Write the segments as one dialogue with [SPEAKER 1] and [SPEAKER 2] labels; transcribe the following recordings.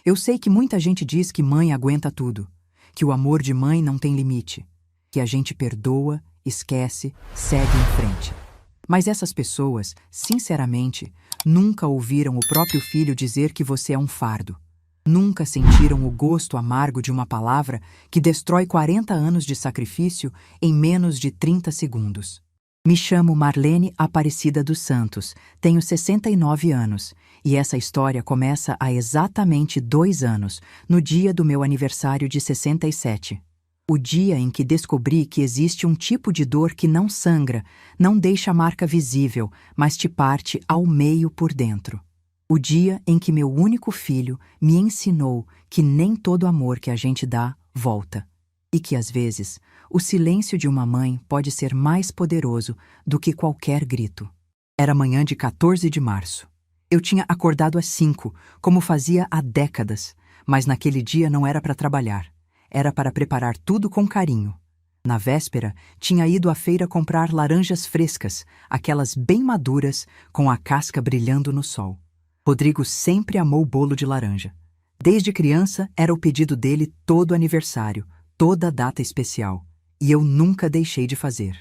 [SPEAKER 1] Eu sei que muita gente diz que mãe aguenta tudo, que o amor de mãe não tem limite, que a gente perdoa, esquece, segue em frente. Mas essas pessoas, sinceramente, nunca ouviram o próprio filho dizer que você é um fardo. Nunca sentiram o gosto amargo de uma palavra que destrói 40 anos de sacrifício em menos de 30 segundos. Me chamo Marlene Aparecida dos Santos, tenho 69 anos, e essa história começa há exatamente 2 anos, no dia do meu aniversário de 67. O dia em que descobri que existe um tipo de dor que não sangra, não deixa marca visível, mas te parte ao meio por dentro. O dia em que meu único filho me ensinou que nem todo amor que a gente dá volta. E que, às vezes, o silêncio de uma mãe pode ser mais poderoso do que qualquer grito. Era manhã de 14 de março. Eu tinha acordado às 5, como fazia há décadas, mas naquele dia não era para trabalhar. Era para preparar tudo com carinho. Na véspera, tinha ido à feira comprar laranjas frescas, aquelas bem maduras, com a casca brilhando no sol. Rodrigo sempre amou bolo de laranja. Desde criança, era o pedido dele todo aniversário, toda data especial. E eu nunca deixei de fazer.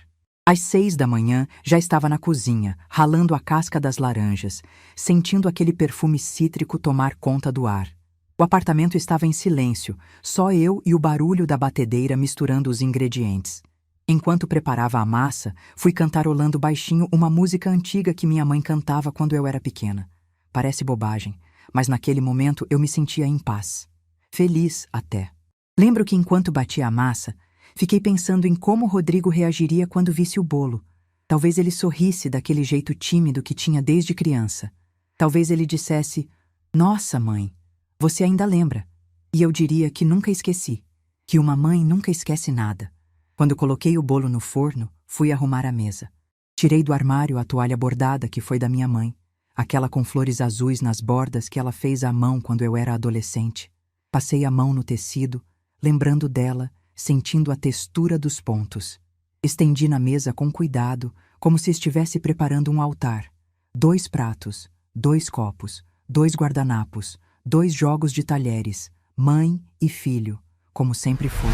[SPEAKER 1] Às 6 da manhã, já estava na cozinha, ralando a casca das laranjas, sentindo aquele perfume cítrico tomar conta do ar. O apartamento estava em silêncio, só eu e o barulho da batedeira misturando os ingredientes. Enquanto preparava a massa, fui cantarolando baixinho uma música antiga que minha mãe cantava quando eu era pequena. Parece bobagem, mas naquele momento eu me sentia em paz. Feliz até. Lembro que enquanto batia a massa, fiquei pensando em como Rodrigo reagiria quando visse o bolo. Talvez ele sorrisse daquele jeito tímido que tinha desde criança. Talvez ele dissesse, "Nossa, mãe, você ainda lembra?" E eu diria que nunca esqueci, que uma mãe nunca esquece nada. Quando coloquei o bolo no forno, fui arrumar a mesa. Tirei do armário a toalha bordada que foi da minha mãe, aquela com flores azuis nas bordas que ela fez à mão quando eu era adolescente. Passei a mão no tecido, lembrando dela, sentindo a textura dos pontos. Estendi na mesa com cuidado, como se estivesse preparando um altar. 2 pratos, 2 copos, 2 guardanapos, 2 jogos de talheres, mãe e filho, como sempre foi.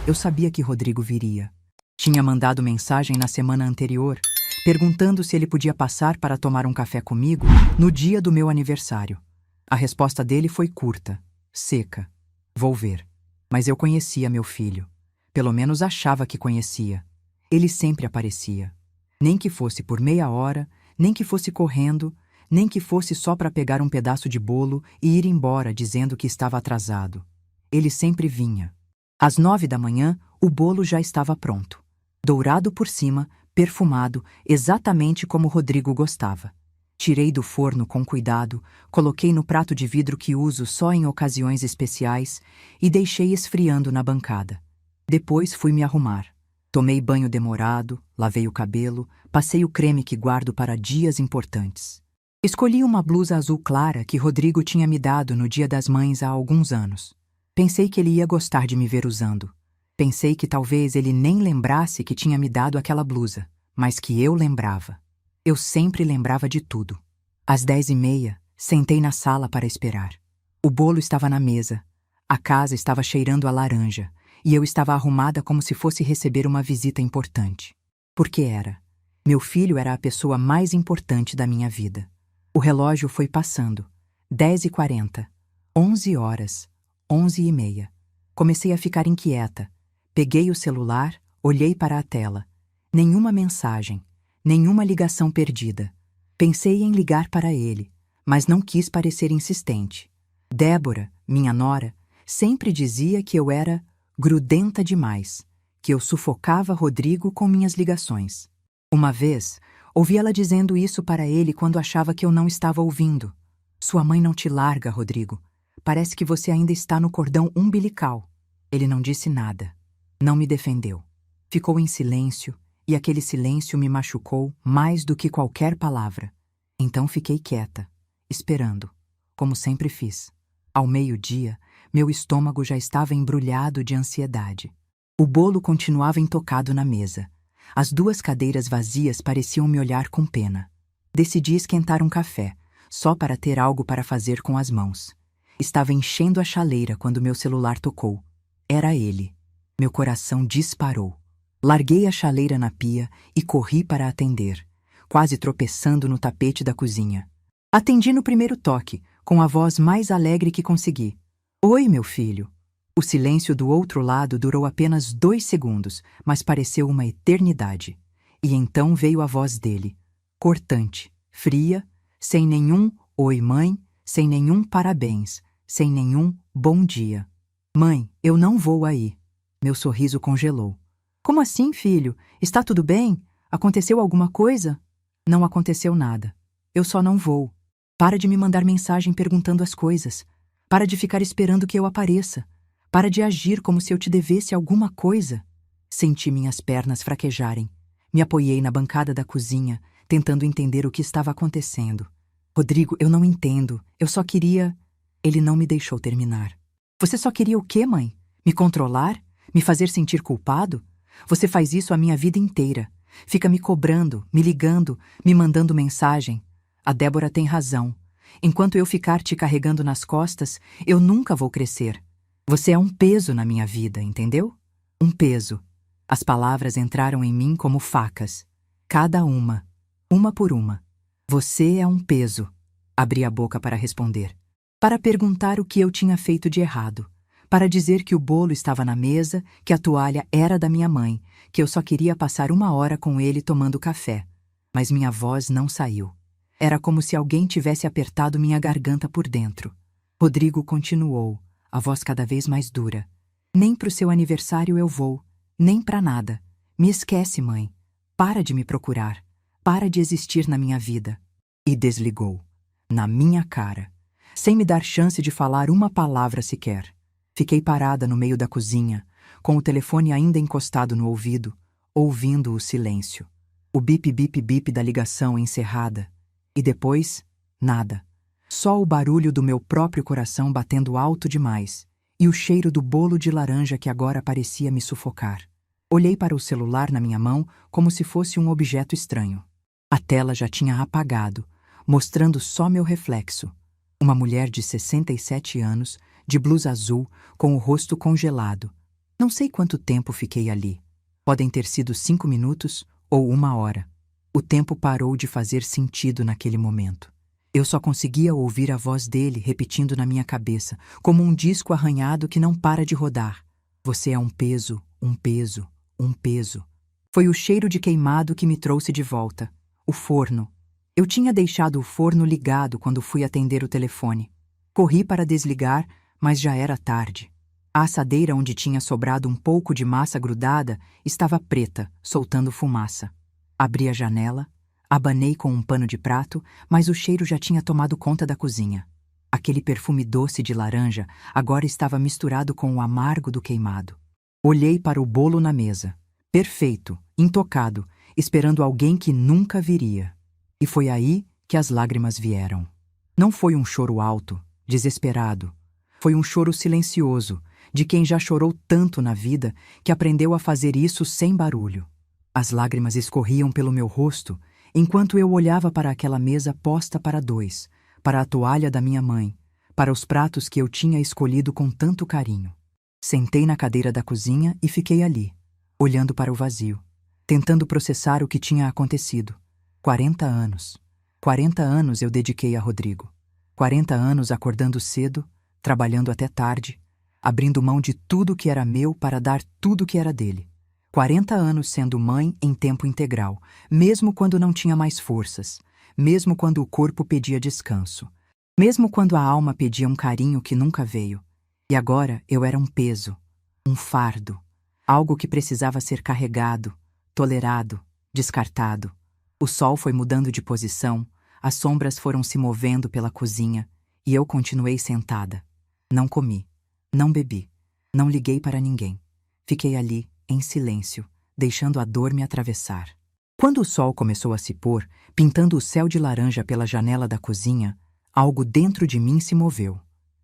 [SPEAKER 1] Eu sabia que Rodrigo viria. Tinha mandado mensagem na semana anterior, perguntando se ele podia passar para tomar um café comigo no dia do meu aniversário. A resposta dele foi curta, seca. Vou ver. Mas eu conhecia meu filho. Pelo menos achava que conhecia. Ele sempre aparecia. Nem que fosse por meia hora, nem que fosse correndo, nem que fosse só para pegar um pedaço de bolo e ir embora dizendo que estava atrasado. Ele sempre vinha. Às 9 da manhã, o bolo já estava pronto. Dourado por cima, perfumado, exatamente como Rodrigo gostava. Tirei do forno com cuidado, coloquei no prato de vidro que uso só em ocasiões especiais e deixei esfriando na bancada. Depois fui me arrumar. Tomei banho demorado, lavei o cabelo, passei o creme que guardo para dias importantes. Escolhi uma blusa azul clara que Rodrigo tinha me dado no Dia das Mães há alguns anos. Pensei que ele ia gostar de me ver usando. Pensei que talvez ele nem lembrasse que tinha me dado aquela blusa, mas que eu lembrava. Eu sempre lembrava de tudo. Às 10h30, sentei na sala para esperar. O bolo estava na mesa, a casa estava cheirando a laranja, e eu estava arrumada como se fosse receber uma visita importante. Porque era. Meu filho era a pessoa mais importante da minha vida. O relógio foi passando. 10h40, 11h, 11h30. Comecei a ficar inquieta. Peguei o celular, olhei para a tela. Nenhuma mensagem, nenhuma ligação perdida. Pensei em ligar para ele, mas não quis parecer insistente. Débora, minha nora, sempre dizia que eu era grudenta demais, que eu sufocava Rodrigo com minhas ligações. Uma vez, ouvi ela dizendo isso para ele quando achava que eu não estava ouvindo. Sua mãe não te larga, Rodrigo. Parece que você ainda está no cordão umbilical. Ele não disse nada. Não me defendeu. Ficou em silêncio, e aquele silêncio me machucou mais do que qualquer palavra. Então fiquei quieta, esperando, como sempre fiz. Ao meio-dia, meu estômago já estava embrulhado de ansiedade. O bolo continuava intocado na mesa. As 2 cadeiras vazias pareciam me olhar com pena. Decidi esquentar um café, só para ter algo para fazer com as mãos. Estava enchendo a chaleira quando meu celular tocou. Era ele. Meu coração disparou. Larguei a chaleira na pia e corri para atender, quase tropeçando no tapete da cozinha. Atendi no primeiro toque, com a voz mais alegre que consegui. Oi, meu filho. O silêncio do outro lado durou apenas 2 segundos, mas pareceu uma eternidade. E então veio a voz dele, cortante, fria, sem nenhum oi, mãe, sem nenhum parabéns, sem nenhum bom dia. Mãe, eu não vou aí. Meu sorriso congelou. Como assim, filho? Está tudo bem? Aconteceu alguma coisa? Não aconteceu nada. Eu só não vou. Para de me mandar mensagem perguntando as coisas. Para de ficar esperando que eu apareça. Para de agir como se eu te devesse alguma coisa. Senti minhas pernas fraquejarem. Me apoiei na bancada da cozinha, tentando entender o que estava acontecendo. Rodrigo, eu não entendo. Eu só queria... Ele não me deixou terminar. Você só queria o quê, mãe? Me controlar? Me fazer sentir culpado? Você faz isso a minha vida inteira. Fica me cobrando, me ligando, me mandando mensagem. A Débora tem razão. Enquanto eu ficar te carregando nas costas, eu nunca vou crescer. Você é um peso na minha vida, entendeu? Um peso. As palavras entraram em mim como facas. Cada uma por uma. Você é um peso. Abri a boca para responder. Para perguntar o que eu tinha feito de errado. Para dizer que o bolo estava na mesa, que a toalha era da minha mãe, que eu só queria passar 1 hora com ele tomando café. Mas minha voz não saiu. Era como se alguém tivesse apertado minha garganta por dentro. Rodrigo continuou, a voz cada vez mais dura. Nem pro seu aniversário eu vou, nem pra nada. Me esquece, mãe. Para de me procurar. Para de existir na minha vida. E desligou. Na minha cara. Sem me dar chance de falar uma palavra sequer. Fiquei parada no meio da cozinha, com o telefone ainda encostado no ouvido, ouvindo o silêncio. O bip-bip-bip da ligação encerrada. E depois, nada. Só o barulho do meu próprio coração batendo alto demais e o cheiro do bolo de laranja que agora parecia me sufocar. Olhei para o celular na minha mão como se fosse um objeto estranho. A tela já tinha apagado, mostrando só meu reflexo. Uma mulher de 67 anos, de blusa azul, com o rosto congelado. Não sei quanto tempo fiquei ali. Podem ter sido 5 minutos ou 1 hora. O tempo parou de fazer sentido naquele momento. Eu só conseguia ouvir a voz dele repetindo na minha cabeça, como um disco arranhado que não para de rodar. Você é um peso, um peso, um peso. Foi o cheiro de queimado que me trouxe de volta. O forno. Eu tinha deixado o forno ligado quando fui atender o telefone. Corri para desligar, mas já era tarde. A assadeira onde tinha sobrado um pouco de massa grudada estava preta, soltando fumaça. Abri a janela, abanei com um pano de prato, mas o cheiro já tinha tomado conta da cozinha. Aquele perfume doce de laranja agora estava misturado com o amargo do queimado. Olhei para o bolo na mesa, perfeito, intocado, esperando alguém que nunca viria. E foi aí que as lágrimas vieram. Não foi um choro alto, desesperado. Foi um choro silencioso, de quem já chorou tanto na vida que aprendeu a fazer isso sem barulho. As lágrimas escorriam pelo meu rosto, enquanto eu olhava para aquela mesa posta para 2, para a toalha da minha mãe, para os pratos que eu tinha escolhido com tanto carinho. Sentei na cadeira da cozinha e fiquei ali, olhando para o vazio, tentando processar o que tinha acontecido. 40 anos. 40 anos eu dediquei a Rodrigo. 40 anos acordando cedo, trabalhando até tarde, abrindo mão de tudo que era meu para dar tudo que era dele. 40 anos sendo mãe em tempo integral, mesmo quando não tinha mais forças, mesmo quando o corpo pedia descanso, mesmo quando a alma pedia um carinho que nunca veio. E agora eu era um peso, um fardo, algo que precisava ser carregado, tolerado, descartado. O sol foi mudando de posição, as sombras foram se movendo pela cozinha e eu continuei sentada. Não comi, não bebi, não liguei para ninguém. Fiquei ali, em silêncio, deixando a dor me atravessar. Quando o sol começou a se pôr, pintando o céu de laranja pela janela da cozinha, algo dentro de mim se moveu.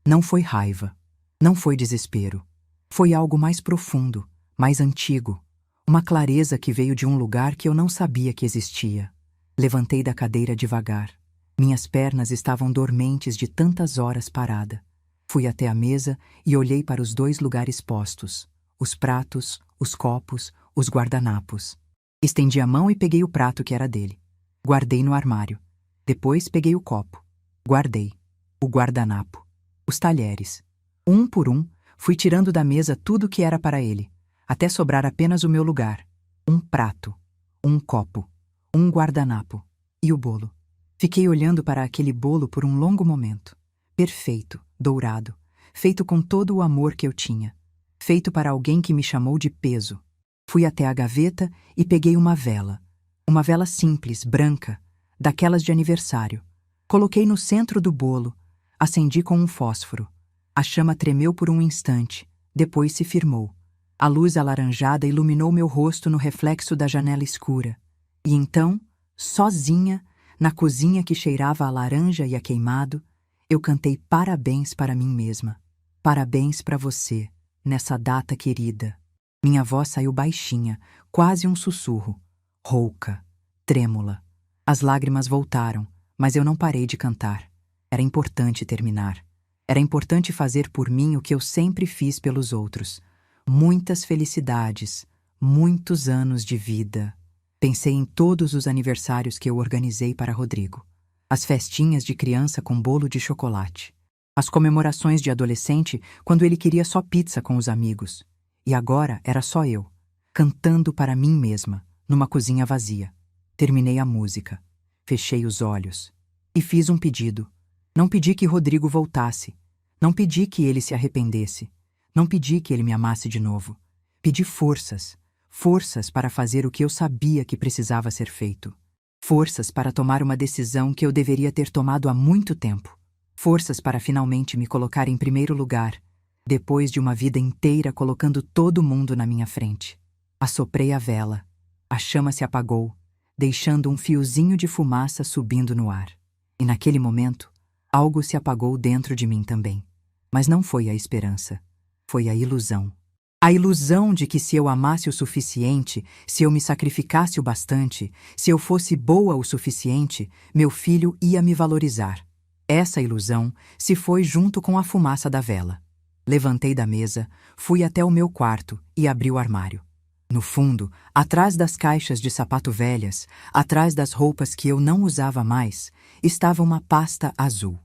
[SPEAKER 1] Não foi raiva, não foi desespero. Foi algo mais profundo, mais antigo, uma clareza que veio de um lugar que eu não sabia que existia. Levantei da cadeira devagar. Minhas pernas estavam dormentes de tantas horas parada. Fui até a mesa e olhei para os 2 lugares postos: os pratos, os copos, os guardanapos. Estendi a mão e peguei o prato que era dele. Guardei no armário. Depois peguei o copo. Guardei. O guardanapo. Os talheres. Um por um, fui tirando da mesa tudo que era para ele, até sobrar apenas o meu lugar. Um prato. Um copo. Um guardanapo. E o bolo. Fiquei olhando para aquele bolo por um longo momento. Perfeito, dourado, feito com todo o amor que eu tinha. Feito para alguém que me chamou de peso. Fui até a gaveta e peguei uma vela. Uma vela simples, branca, daquelas de aniversário. Coloquei no centro do bolo, acendi com um fósforo. A chama tremeu por um instante, depois se firmou. A luz alaranjada iluminou meu rosto no reflexo da janela escura. E então, sozinha, na cozinha que cheirava a laranja e a queimado, eu cantei parabéns para mim mesma. Parabéns para você, nessa data querida. Minha voz saiu baixinha, quase um sussurro. Rouca, trêmula. As lágrimas voltaram, mas eu não parei de cantar. Era importante terminar. Era importante fazer por mim o que eu sempre fiz pelos outros. Muitas felicidades, muitos anos de vida. Pensei em todos os aniversários que eu organizei para Rodrigo. As festinhas de criança com bolo de chocolate. As comemorações de adolescente quando ele queria só pizza com os amigos. E agora era só eu, cantando para mim mesma, numa cozinha vazia. Terminei a música. Fechei os olhos. E fiz um pedido. Não pedi que Rodrigo voltasse. Não pedi que ele se arrependesse. Não pedi que ele me amasse de novo. Pedi forças. Forças para fazer o que eu sabia que precisava ser feito. Forças para tomar uma decisão que eu deveria ter tomado há muito tempo. Forças para finalmente me colocar em primeiro lugar, depois de uma vida inteira colocando todo mundo na minha frente. Assoprei a vela. A chama se apagou, deixando um fiozinho de fumaça subindo no ar. E naquele momento, algo se apagou dentro de mim também. Mas não foi a esperança. Foi a ilusão. A ilusão de que se eu amasse o suficiente, se eu me sacrificasse o bastante, se eu fosse boa o suficiente, meu filho ia me valorizar. Essa ilusão se foi junto com a fumaça da vela. Levantei da mesa, fui até o meu quarto e abri o armário. No fundo, atrás das caixas de sapato velhas, atrás das roupas que eu não usava mais, estava uma pasta azul.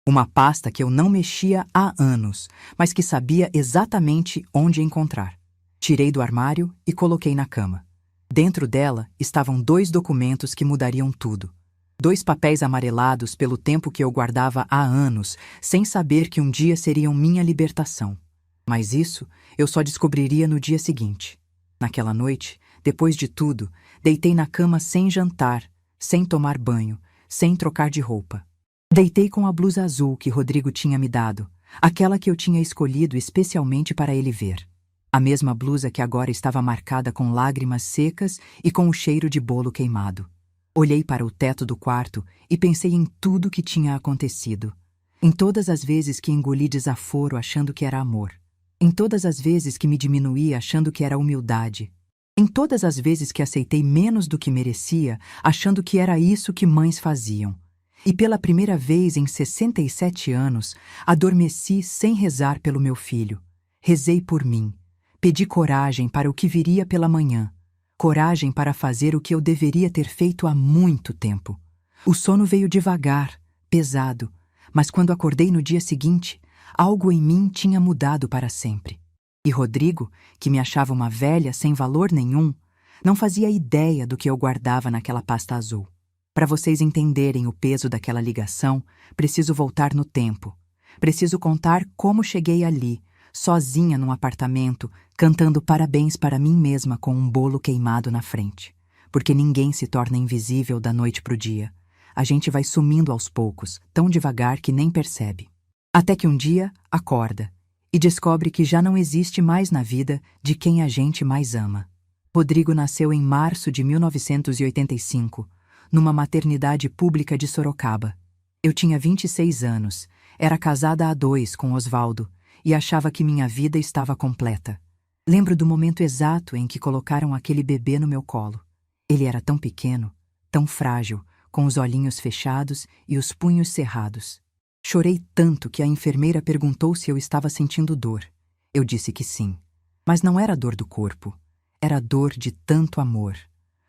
[SPEAKER 1] Uma pasta que eu não mexia há anos, mas que sabia exatamente onde encontrar. Tirei do armário e coloquei na cama. Dentro dela estavam 2 documentos que mudariam tudo. 2 papéis amarelados pelo tempo que eu guardava há anos, sem saber que um dia seriam minha libertação. Mas isso eu só descobriria no dia seguinte. Naquela noite, depois de tudo, deitei na cama sem jantar, sem tomar banho, sem trocar de roupa. Deitei com a blusa azul que Rodrigo tinha me dado, aquela que eu tinha escolhido especialmente para ele ver. A mesma blusa que agora estava marcada com lágrimas secas e com o cheiro de bolo queimado. Olhei para o teto do quarto e pensei em tudo que tinha acontecido. Em todas as vezes que engoli desaforo achando que era amor. Em todas as vezes que me diminuí achando que era humildade. Em todas as vezes que aceitei menos do que merecia, achando que era isso que mães faziam. E pela primeira vez em 67 anos, adormeci sem rezar pelo meu filho. Rezei por mim. Pedi coragem para o que viria pela manhã. Coragem para fazer o que eu deveria ter feito há muito tempo. O sono veio devagar, pesado, mas quando acordei no dia seguinte, algo em mim tinha mudado para sempre. E Rodrigo, que me achava uma velha sem valor nenhum, não fazia ideia do que eu guardava naquela pasta azul. Para vocês entenderem o peso daquela ligação, preciso voltar no tempo. Preciso contar como cheguei ali, sozinha num apartamento, cantando parabéns para mim mesma com um bolo queimado na frente. Porque ninguém se torna invisível da noite pro dia. A gente vai sumindo aos poucos, tão devagar que nem percebe. Até que um dia, acorda e descobre que já não existe mais na vida de quem a gente mais ama. Rodrigo nasceu em março de 1985, numa maternidade pública de Sorocaba. Eu tinha 26 anos, era casada há 2 com Osvaldo e achava que minha vida estava completa. Lembro do momento exato em que colocaram aquele bebê no meu colo. Ele era tão pequeno, tão frágil, com os olhinhos fechados e os punhos cerrados. Chorei tanto que a enfermeira perguntou se eu estava sentindo dor. Eu disse que sim. Mas não era dor do corpo. Era dor de tanto amor.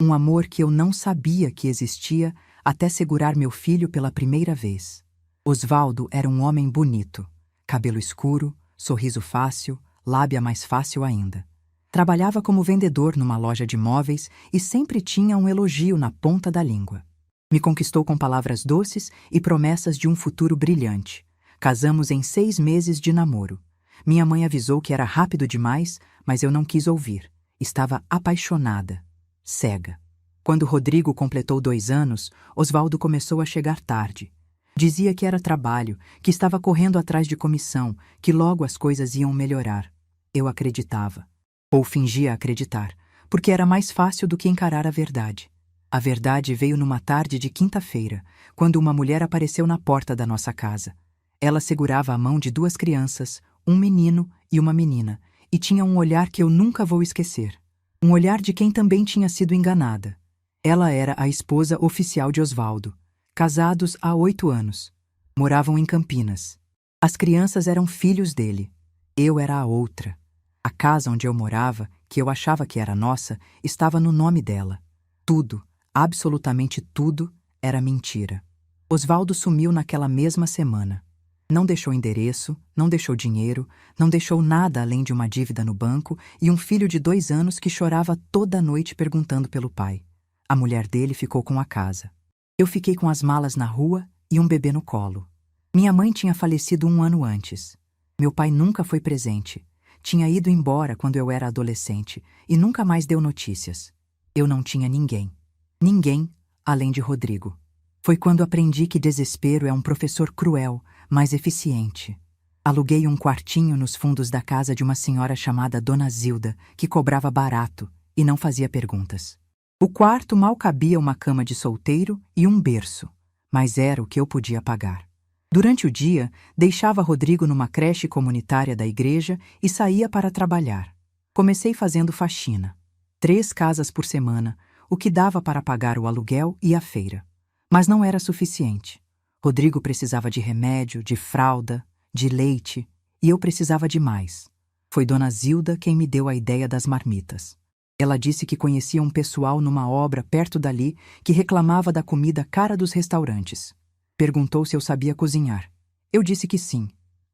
[SPEAKER 1] Um amor que eu não sabia que existia até segurar meu filho pela primeira vez. Osvaldo era um homem bonito. Cabelo escuro, sorriso fácil, lábia mais fácil ainda. Trabalhava como vendedor numa loja de móveis e sempre tinha um elogio na ponta da língua. Me conquistou com palavras doces e promessas de um futuro brilhante. Casamos em 6 meses de namoro. Minha mãe avisou que era rápido demais, mas eu não quis ouvir. Estava apaixonada, cega. Quando Rodrigo completou 2 anos, Osvaldo começou a chegar tarde. Dizia que era trabalho, que estava correndo atrás de comissão, que logo as coisas iam melhorar. Eu acreditava. Ou fingia acreditar, porque era mais fácil do que encarar a verdade. A verdade veio numa tarde de quinta-feira, quando uma mulher apareceu na porta da nossa casa. Ela segurava a mão de 2 crianças, um menino e uma menina, e tinha um olhar que eu nunca vou esquecer. Um olhar de quem também tinha sido enganada. Ela era a esposa oficial de Osvaldo, casados há 8 anos. Moravam em Campinas. As crianças eram filhos dele. Eu era a outra. A casa onde eu morava, que eu achava que era nossa, estava no nome dela. Tudo, absolutamente tudo, era mentira. Osvaldo sumiu naquela mesma semana. Não deixou endereço, não deixou dinheiro, não deixou nada além de uma dívida no banco e um filho de 2 anos que chorava toda noite perguntando pelo pai. A mulher dele ficou com a casa. Eu fiquei com as malas na rua e um bebê no colo. Minha mãe tinha falecido 1 ano antes. Meu pai nunca foi presente. Tinha ido embora quando eu era adolescente e nunca mais deu notícias. Eu não tinha ninguém. Ninguém além de Rodrigo. Foi quando aprendi que desespero é um professor cruel, mas eficiente. Aluguei um quartinho nos fundos da casa de uma senhora chamada Dona Zilda, que cobrava barato e não fazia perguntas. O quarto mal cabia uma cama de solteiro e um berço, mas era o que eu podia pagar. Durante o dia, deixava Rodrigo numa creche comunitária da igreja e saía para trabalhar. Comecei fazendo faxina. 3 casas por semana, o que dava para pagar o aluguel e a feira. Mas não era suficiente. Rodrigo precisava de remédio, de fralda, de leite, e eu precisava de mais. Foi Dona Zilda quem me deu a ideia das marmitas. Ela disse que conhecia um pessoal numa obra perto dali que reclamava da comida cara dos restaurantes. Perguntou se eu sabia cozinhar. Eu disse que sim.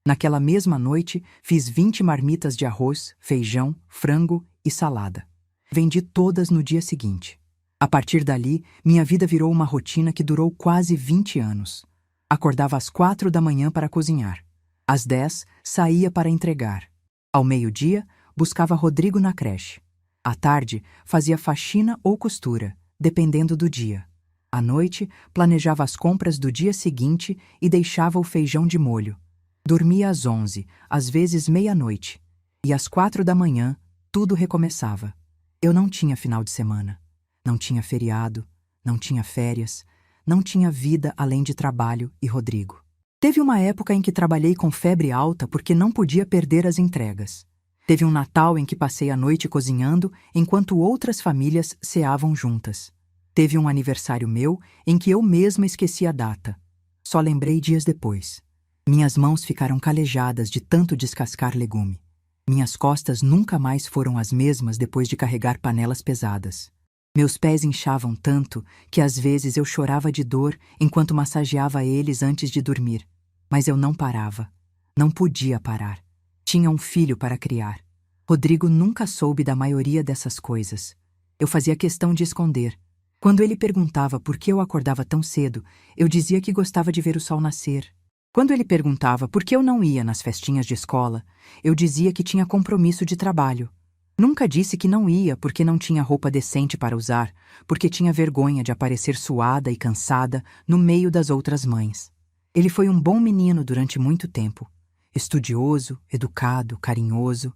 [SPEAKER 1] Naquela mesma noite, fiz 20 marmitas de arroz, feijão, frango e salada. Vendi todas no dia seguinte. A partir dali, minha vida virou uma rotina que durou quase 20 anos. Acordava às 4 da manhã para cozinhar. Às 10, saía para entregar. Ao meio-dia, buscava Rodrigo na creche. À tarde, fazia faxina ou costura, dependendo do dia. À noite, planejava as compras do dia seguinte e deixava o feijão de molho. Dormia às 11, às vezes meia-noite. E às 4 da manhã, tudo recomeçava. Eu não tinha final de semana. Não tinha feriado, não tinha férias, não tinha vida além de trabalho e Rodrigo. Teve uma época em que trabalhei com febre alta porque não podia perder as entregas. Teve um Natal em que passei a noite cozinhando enquanto outras famílias ceavam juntas. Teve um aniversário meu em que eu mesma esqueci a data. Só lembrei dias depois. Minhas mãos ficaram calejadas de tanto descascar legume. Minhas costas nunca mais foram as mesmas depois de carregar panelas pesadas. Meus pés inchavam tanto que às vezes eu chorava de dor enquanto massageava eles antes de dormir. Mas eu não parava. Não podia parar. Tinha um filho para criar. Rodrigo nunca soube da maioria dessas coisas. Eu fazia questão de esconder. Quando ele perguntava por que eu acordava tão cedo, eu dizia que gostava de ver o sol nascer. Quando ele perguntava por que eu não ia nas festinhas de escola, eu dizia que tinha compromisso de trabalho. Nunca disse que não ia porque não tinha roupa decente para usar, porque tinha vergonha de aparecer suada e cansada no meio das outras mães. Ele foi um bom menino durante muito tempo. Estudioso, educado, carinhoso.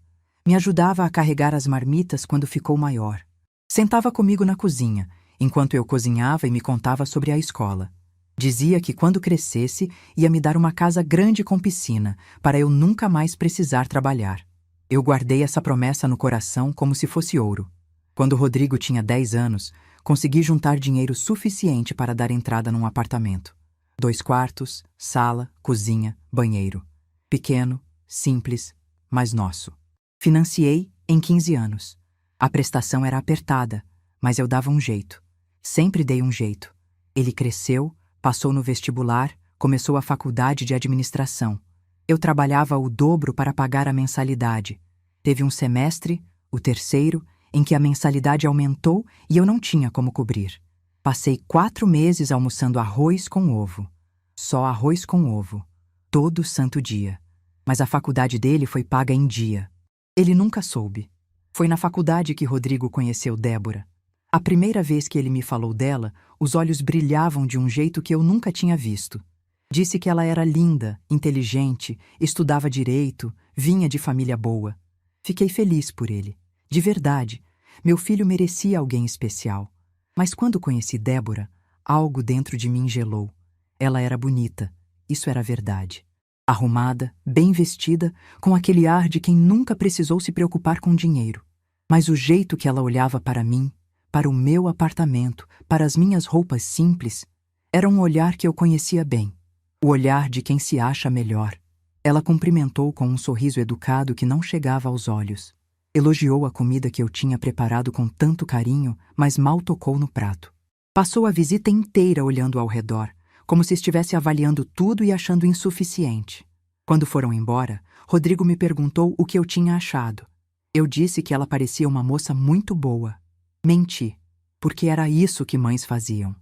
[SPEAKER 1] Me ajudava a carregar as marmitas quando ficou maior. Sentava comigo na cozinha, enquanto eu cozinhava e me contava sobre a escola. Dizia que quando crescesse ia me dar uma casa grande com piscina, para eu nunca mais precisar trabalhar. Eu guardei essa promessa no coração como se fosse ouro. Quando Rodrigo tinha 10 anos, consegui juntar dinheiro suficiente para dar entrada num apartamento. 2 quartos, sala, cozinha, banheiro. Pequeno, simples, mas nosso. Financiei em 15 anos. A prestação era apertada, mas eu dava um jeito. Sempre dei um jeito. Ele cresceu, passou no vestibular, começou a faculdade de administração. Eu trabalhava o dobro para pagar a mensalidade. Teve um semestre, o terceiro, em que a mensalidade aumentou e eu não tinha como cobrir. Passei 4 meses almoçando arroz com ovo. Só arroz com ovo. Todo santo dia. Mas a faculdade dele foi paga em dia. Ele nunca soube. Foi na faculdade que Rodrigo conheceu Débora. A primeira vez que ele me falou dela, os olhos brilhavam de um jeito que eu nunca tinha visto. Disse que ela era linda, inteligente, estudava direito, vinha de família boa. Fiquei feliz por ele. De verdade, meu filho merecia alguém especial. Mas quando conheci Débora, algo dentro de mim gelou. Ela era bonita, isso era verdade. Arrumada, bem vestida, com aquele ar de quem nunca precisou se preocupar com dinheiro. Mas o jeito que ela olhava para mim, para o meu apartamento, para as minhas roupas simples, era um olhar que eu conhecia bem. O olhar de quem se acha melhor. Ela cumprimentou com um sorriso educado que não chegava aos olhos. Elogiou a comida que eu tinha preparado com tanto carinho, mas mal tocou no prato. Passou a visita inteira olhando ao redor, como se estivesse avaliando tudo e achando insuficiente. Quando foram embora, Rodrigo me perguntou o que eu tinha achado. Eu disse que ela parecia uma moça muito boa. Menti, porque era isso que mães faziam.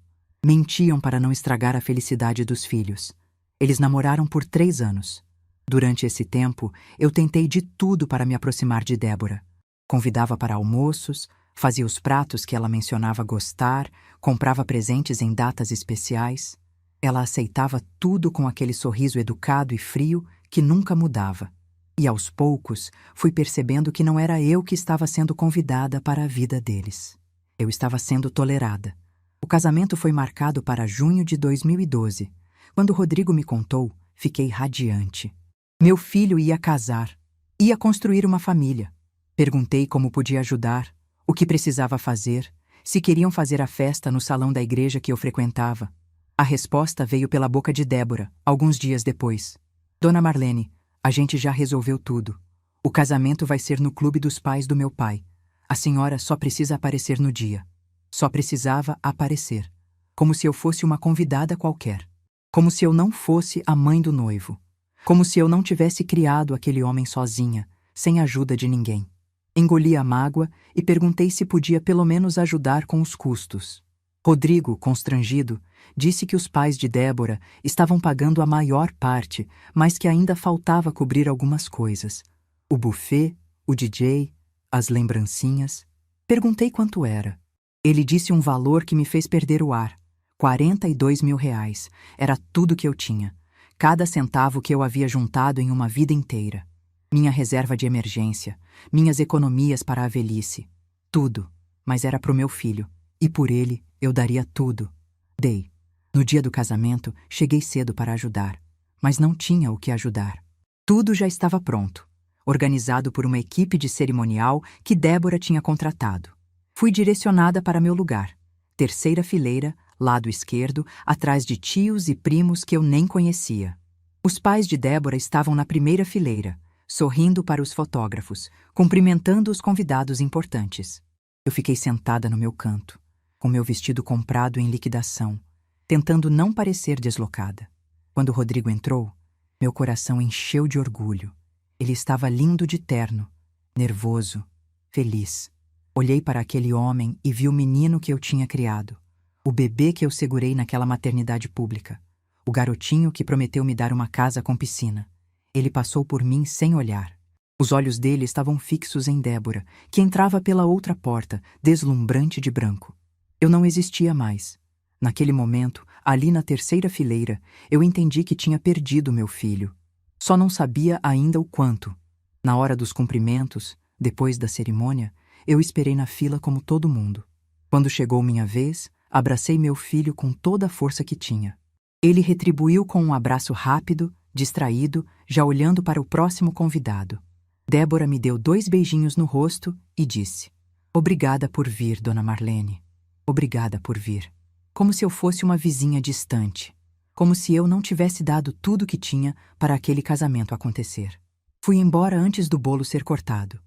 [SPEAKER 1] Mentiam para não estragar a felicidade dos filhos. Eles namoraram por 3 anos. Durante esse tempo, eu tentei de tudo para me aproximar de Débora. Convidava para almoços, fazia os pratos que ela mencionava gostar, comprava presentes em datas especiais. Ela aceitava tudo com aquele sorriso educado e frio que nunca mudava. E aos poucos, fui percebendo que não era eu que estava sendo convidada para a vida deles. Eu estava sendo tolerada. O casamento foi marcado para junho de 2012. Quando Rodrigo me contou, fiquei radiante. Meu filho ia casar, ia construir uma família. Perguntei como podia ajudar, o que precisava fazer, se queriam fazer a festa no salão da igreja que eu frequentava. A resposta veio pela boca de Débora, alguns dias depois. Dona Marlene, a gente já resolveu tudo. O casamento vai ser no clube dos pais do meu pai. A senhora só precisa aparecer no dia. Só precisava aparecer. Como se eu fosse uma convidada qualquer. Como se eu não fosse a mãe do noivo. Como se eu não tivesse criado aquele homem sozinha, sem ajuda de ninguém. Engoli a mágoa e perguntei se podia pelo menos ajudar com os custos. Rodrigo, constrangido, disse que os pais de Débora estavam pagando a maior parte, mas que ainda faltava cobrir algumas coisas. O buffet, o DJ, as lembrancinhas. Perguntei quanto era. Ele disse um valor que me fez perder o ar. 42 mil reais. Era tudo que eu tinha. Cada centavo que eu havia juntado em uma vida inteira. Minha reserva de emergência, minhas economias para a velhice. Tudo, mas era pro meu filho. E por ele, eu daria tudo. Dei. No dia do casamento, cheguei cedo para ajudar. Mas não tinha o que ajudar. Tudo já estava pronto. Organizado por uma equipe de cerimonial que Débora tinha contratado. Fui direcionada para meu lugar. 3ª fileira, lado esquerdo, atrás de tios e primos que eu nem conhecia. Os pais de Débora estavam na 1ª fileira, sorrindo para os fotógrafos, cumprimentando os convidados importantes. Eu fiquei sentada no meu canto, com meu vestido comprado em liquidação, tentando não parecer deslocada. Quando Rodrigo entrou, meu coração encheu de orgulho. Ele estava lindo de terno, nervoso, feliz. Olhei para aquele homem e vi o menino que eu tinha criado. O bebê que eu segurei naquela maternidade pública. O garotinho que prometeu me dar uma casa com piscina. Ele passou por mim sem olhar. Os olhos dele estavam fixos em Débora, que entrava pela outra porta, deslumbrante de branco. Eu não existia mais. Naquele momento, ali na 3ª fileira, eu entendi que tinha perdido meu filho. Só não sabia ainda o quanto. Na hora dos cumprimentos, depois da cerimônia, eu esperei na fila como todo mundo. Quando chegou minha vez, abracei meu filho com toda a força que tinha. Ele retribuiu com um abraço rápido, distraído, já olhando para o próximo convidado. Débora me deu 2 beijinhos no rosto e disse: "Obrigada por vir, Dona Marlene. Obrigada por vir." Como se eu fosse uma vizinha distante. como se eu não tivesse dado tudo o que tinha para aquele casamento acontecer. Fui embora antes do bolo ser cortado.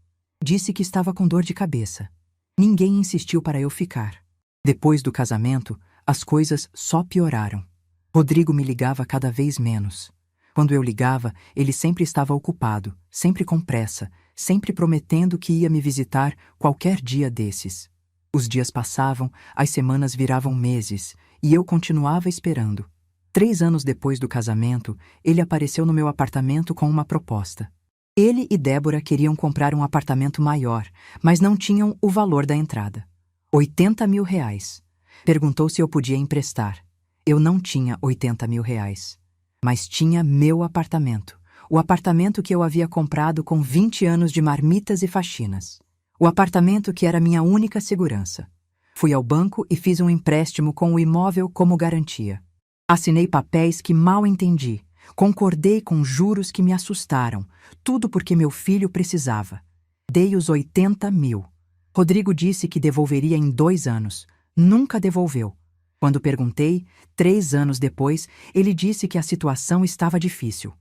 [SPEAKER 1] Disse que estava com dor de cabeça. Ninguém insistiu para eu ficar. Depois do casamento, as coisas só pioraram. Rodrigo me ligava cada vez menos. Quando eu ligava, ele sempre estava ocupado, sempre com pressa, sempre prometendo que ia me visitar qualquer dia desses. Os dias passavam, as semanas viravam meses, e eu continuava esperando. 3 anos depois do casamento, ele apareceu no meu apartamento com uma proposta. Ele e Débora queriam comprar um apartamento maior, mas não tinham o valor da entrada. 80 mil reais. Perguntou se eu podia emprestar. Eu não tinha 80 mil reais. Mas tinha meu apartamento. O apartamento que eu havia comprado com 20 anos de marmitas e faxinas. O apartamento que era minha única segurança. Fui ao banco e fiz um empréstimo com o imóvel como garantia. Assinei papéis que mal entendi. Concordei com juros que me assustaram. Tudo porque meu filho precisava. Dei os 80 mil. Rodrigo disse que devolveria em 2 anos. Nunca devolveu. Quando perguntei, 3 anos depois, ele disse que a situação estava difícil.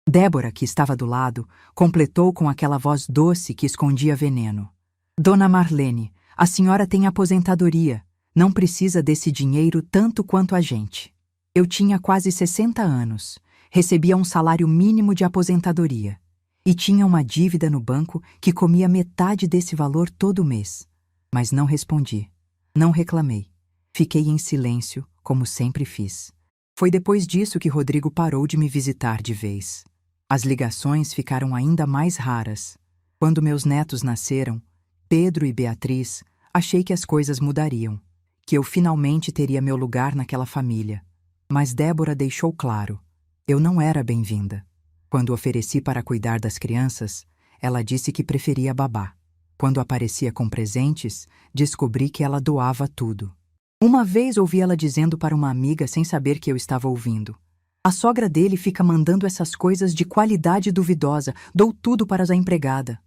[SPEAKER 1] Débora, que estava do lado, completou com aquela voz doce que escondia veneno. Dona Marlene, a senhora tem aposentadoria. Não precisa desse dinheiro tanto quanto a gente. Eu tinha quase 60 anos. Recebia um salário mínimo de aposentadoria. E tinha uma dívida no banco que comia metade desse valor todo mês. Mas não respondi. Não reclamei. Fiquei em silêncio, como sempre fiz. Foi depois disso que Rodrigo parou de me visitar de vez. As ligações ficaram ainda mais raras. Quando meus netos nasceram, Pedro e Beatriz, achei que as coisas mudariam, que eu finalmente teria meu lugar naquela família. Mas Débora deixou claro, eu não era bem-vinda. Quando ofereci para cuidar das crianças, ela disse que preferia babá. Quando aparecia com presentes, descobri que ela doava tudo. Uma vez ouvi ela dizendo para uma amiga sem saber que eu estava ouvindo. A sogra dele fica mandando essas coisas de qualidade duvidosa, dou tudo para a empregada.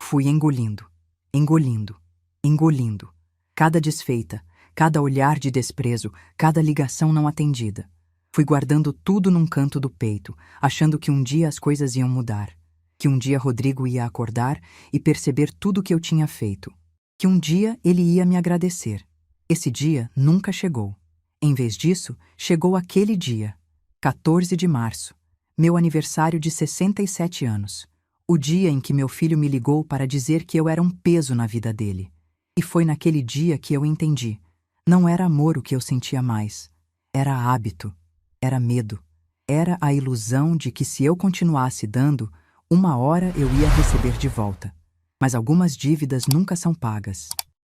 [SPEAKER 1] Fui engolindo, engolindo, engolindo. Cada desfeita, cada olhar de desprezo, cada ligação não atendida. Fui guardando tudo num canto do peito, achando que um dia as coisas iam mudar. Que um dia Rodrigo ia acordar e perceber tudo o que eu tinha feito. Que um dia ele ia me agradecer. Esse dia nunca chegou. Em vez disso, chegou aquele dia, 14 de março, meu aniversário de 67 anos. O dia em que meu filho me ligou para dizer que eu era um peso na vida dele. E foi naquele dia que eu entendi. Não era amor o que eu sentia mais. Era hábito. Era medo. Era a ilusão de que se eu continuasse dando, uma hora eu ia receber de volta. Mas algumas dívidas nunca são pagas.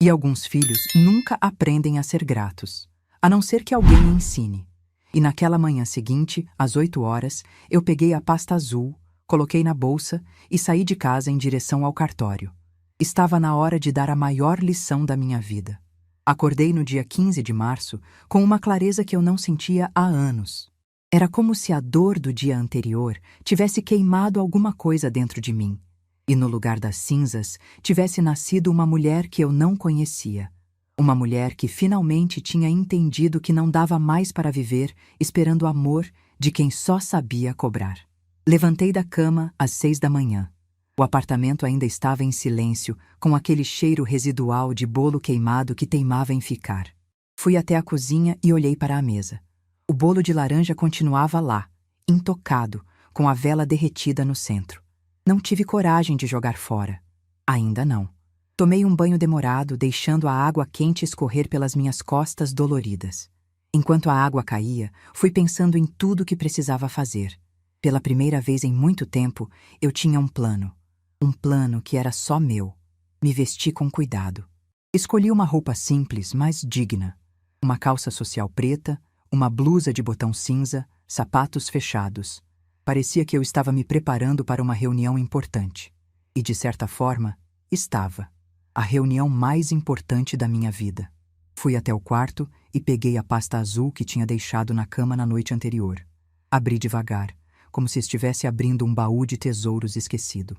[SPEAKER 1] E alguns filhos nunca aprendem a ser gratos, a não ser que alguém ensine. E naquela manhã seguinte, às 8 horas, eu peguei a pasta azul, coloquei na bolsa e saí de casa em direção ao cartório. Estava na hora de dar a maior lição da minha vida. Acordei no dia 15 de março com uma clareza que eu não sentia há anos. Era como se a dor do dia anterior tivesse queimado alguma coisa dentro de mim, e no lugar das cinzas tivesse nascido uma mulher que eu não conhecia. Uma mulher que finalmente tinha entendido que não dava mais para viver esperando o amor de quem só sabia cobrar. Levantei da cama às 6 da manhã. O apartamento ainda estava em silêncio, com aquele cheiro residual de bolo queimado que teimava em ficar. Fui até a cozinha e olhei para a mesa. O bolo de laranja continuava lá, intocado, com a vela derretida no centro. Não tive coragem de jogar fora. Ainda não. Tomei um banho demorado, deixando a água quente escorrer pelas minhas costas doloridas. Enquanto a água caía, fui pensando em tudo o que precisava fazer. Pela primeira vez em muito tempo, eu tinha um plano. Um plano que era só meu. Me vesti com cuidado. Escolhi uma roupa simples, mas digna. Uma calça social preta, uma blusa de botão cinza, sapatos fechados. Parecia que eu estava me preparando para uma reunião importante. E, de certa forma, estava. A reunião mais importante da minha vida. Fui até o quarto e peguei a pasta azul que tinha deixado na cama na noite anterior. Abri devagar, como se estivesse abrindo um baú de tesouros esquecido.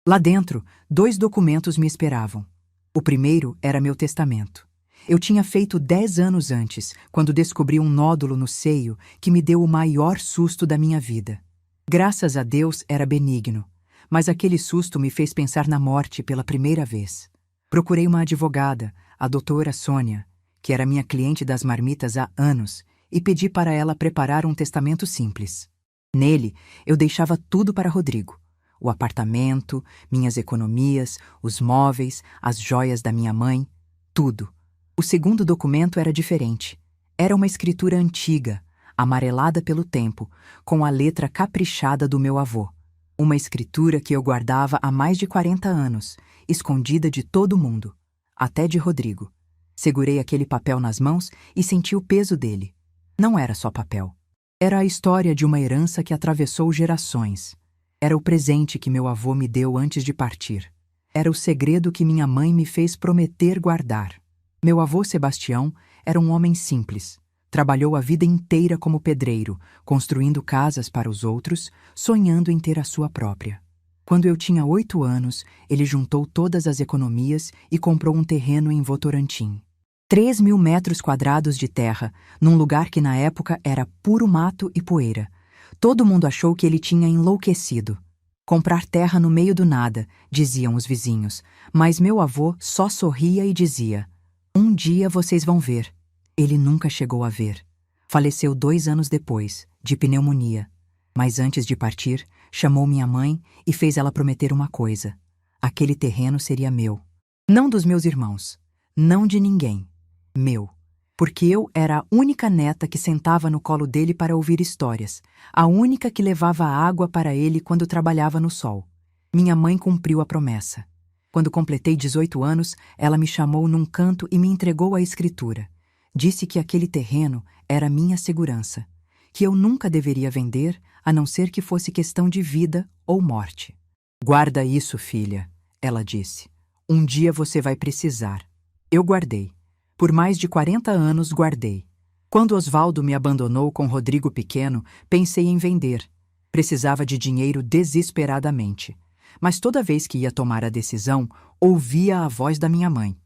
[SPEAKER 1] Lá dentro, 2 documentos me esperavam. O primeiro era meu testamento. Eu tinha feito 10 anos antes, quando descobri um nódulo no seio que me deu o maior susto da minha vida. Graças a Deus era benigno, mas aquele susto me fez pensar na morte pela primeira vez. Procurei uma advogada, a doutora Sônia, que era minha cliente das marmitas há anos, e pedi para ela preparar um testamento simples. Nele, eu deixava tudo para Rodrigo: o apartamento, minhas economias, os móveis, as joias da minha mãe, tudo. O segundo documento era diferente. Era uma escritura antiga, amarelada pelo tempo, com a letra caprichada do meu avô. Uma escritura que eu guardava há mais de 40 anos, escondida de todo mundo, até de Rodrigo. Segurei aquele papel nas mãos e senti o peso dele. Não era só papel. Era a história de uma herança que atravessou gerações. Era o presente que meu avô me deu antes de partir. Era o segredo que minha mãe me fez prometer guardar. Meu avô Sebastião era um homem simples. Trabalhou a vida inteira como pedreiro, construindo casas para os outros, sonhando em ter a sua própria. Quando eu tinha 8 anos, ele juntou todas as economias e comprou um terreno em Votorantim. 3.000 metros quadrados de terra, num lugar que na época era puro mato e poeira. Todo mundo achou que ele tinha enlouquecido. Comprar terra no meio do nada, diziam os vizinhos, mas meu avô só sorria e dizia: "Um dia vocês vão ver." Ele nunca chegou a ver. Faleceu 2 anos depois, de pneumonia. Mas antes de partir, chamou minha mãe e fez ela prometer uma coisa: aquele terreno seria meu. Não dos meus irmãos, não de ninguém. Meu. Porque eu era a única neta que sentava no colo dele para ouvir histórias, a única que levava água para ele quando trabalhava no sol. Minha mãe cumpriu a promessa. Quando completei 18 anos, ela me chamou num canto e me entregou a escritura. Disse que aquele terreno era minha segurança, que eu nunca deveria vender, a não ser que fosse questão de vida ou morte. "Guarda isso, filha," ela disse. "Um dia você vai precisar." Eu guardei. Por mais de 40 anos guardei. Quando Osvaldo me abandonou com Rodrigo pequeno, pensei em vender. Precisava de dinheiro desesperadamente. Mas toda vez que ia tomar a decisão, ouvia a voz da minha mãe: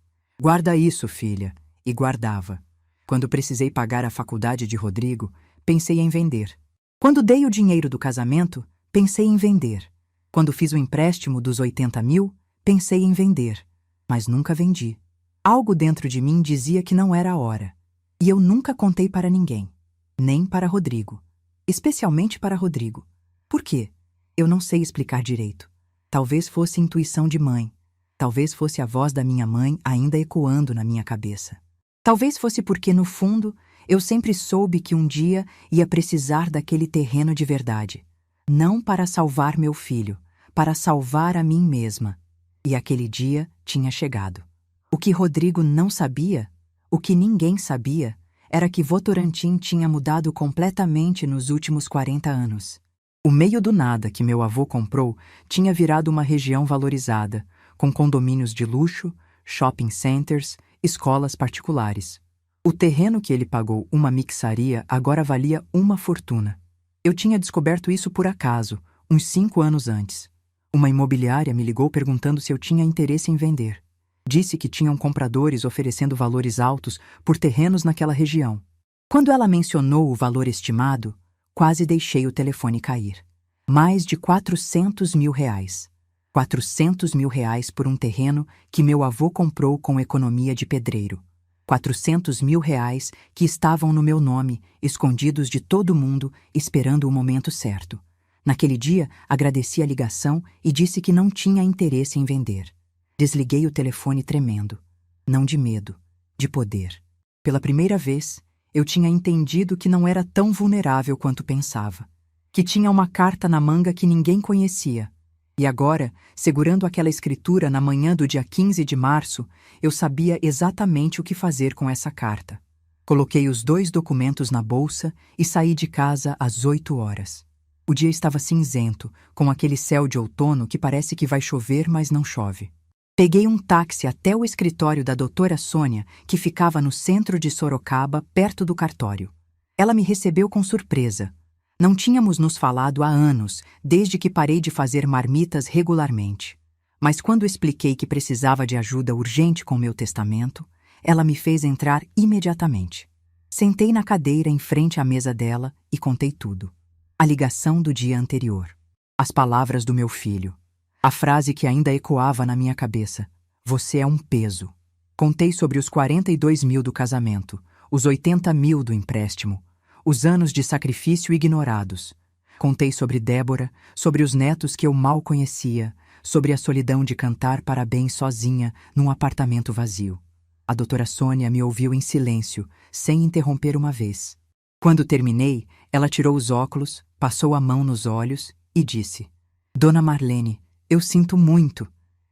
[SPEAKER 1] "Guarda isso, filha." E guardava. Quando precisei pagar a faculdade de Rodrigo, pensei em vender. Quando dei o dinheiro do casamento, pensei em vender. Quando fiz o empréstimo dos 80.000, pensei em vender. Mas nunca vendi. Algo dentro de mim dizia que não era a hora. E eu nunca contei para ninguém. Nem para Rodrigo. Especialmente para Rodrigo. Por quê? Eu não sei explicar direito. Talvez fosse intuição de mãe. Talvez fosse a voz da minha mãe ainda ecoando na minha cabeça. Talvez fosse porque, no fundo, eu sempre soube que um dia ia precisar daquele terreno de verdade. Não para salvar meu filho, para salvar a mim mesma. E aquele dia tinha chegado. O que Rodrigo não sabia, o que ninguém sabia, era que Votorantim tinha mudado completamente nos últimos 40 anos. O meio do nada que meu avô comprou tinha virado uma região valorizada, com condomínios de luxo, shopping centers, escolas particulares. O terreno que ele pagou uma mixaria agora valia uma fortuna. Eu tinha descoberto isso por acaso, uns 5 anos antes. Uma imobiliária me ligou perguntando se eu tinha interesse em vender. Disse que tinham compradores oferecendo valores altos por terrenos naquela região. Quando ela mencionou o valor estimado, quase deixei o telefone cair. Mais de 400 mil reais. 400 mil reais por um terreno que meu avô comprou com economia de pedreiro. 400 mil reais que estavam no meu nome, escondidos de todo mundo, esperando o momento certo. Naquele dia, agradeci a ligação e disse que não tinha interesse em vender. Desliguei o telefone tremendo. Não de medo, de poder. Pela primeira vez, eu tinha entendido que não era tão vulnerável quanto pensava. Que tinha uma carta na manga que ninguém conhecia. E agora, segurando aquela escritura na manhã do dia 15 de março, eu sabia exatamente o que fazer com essa carta. Coloquei os 2 documentos na bolsa e saí de casa às 8 horas. O dia estava cinzento, com aquele céu de outono que parece que vai chover, mas não chove. Peguei um táxi até o escritório da doutora Sônia, que ficava no centro de Sorocaba, perto do cartório. Ela me recebeu com surpresa. Não tínhamos nos falado há anos, desde que parei de fazer marmitas regularmente. Mas quando expliquei que precisava de ajuda urgente com meu testamento, Ela me fez entrar imediatamente. Sentei na cadeira em frente à mesa dela e contei tudo. A ligação do dia anterior. As palavras do meu filho. A frase que ainda ecoava na minha cabeça. Você é um peso. Contei sobre os 42 mil do casamento, os 80 mil do empréstimo, os anos de sacrifício ignorados. Contei sobre Débora, sobre os netos que eu mal conhecia, sobre a solidão de cantar parabéns sozinha num apartamento vazio. A doutora Sônia me ouviu em silêncio, sem interromper uma vez. Quando terminei, ela tirou os óculos, passou a mão nos olhos e disse: Dona Marlene, eu sinto muito.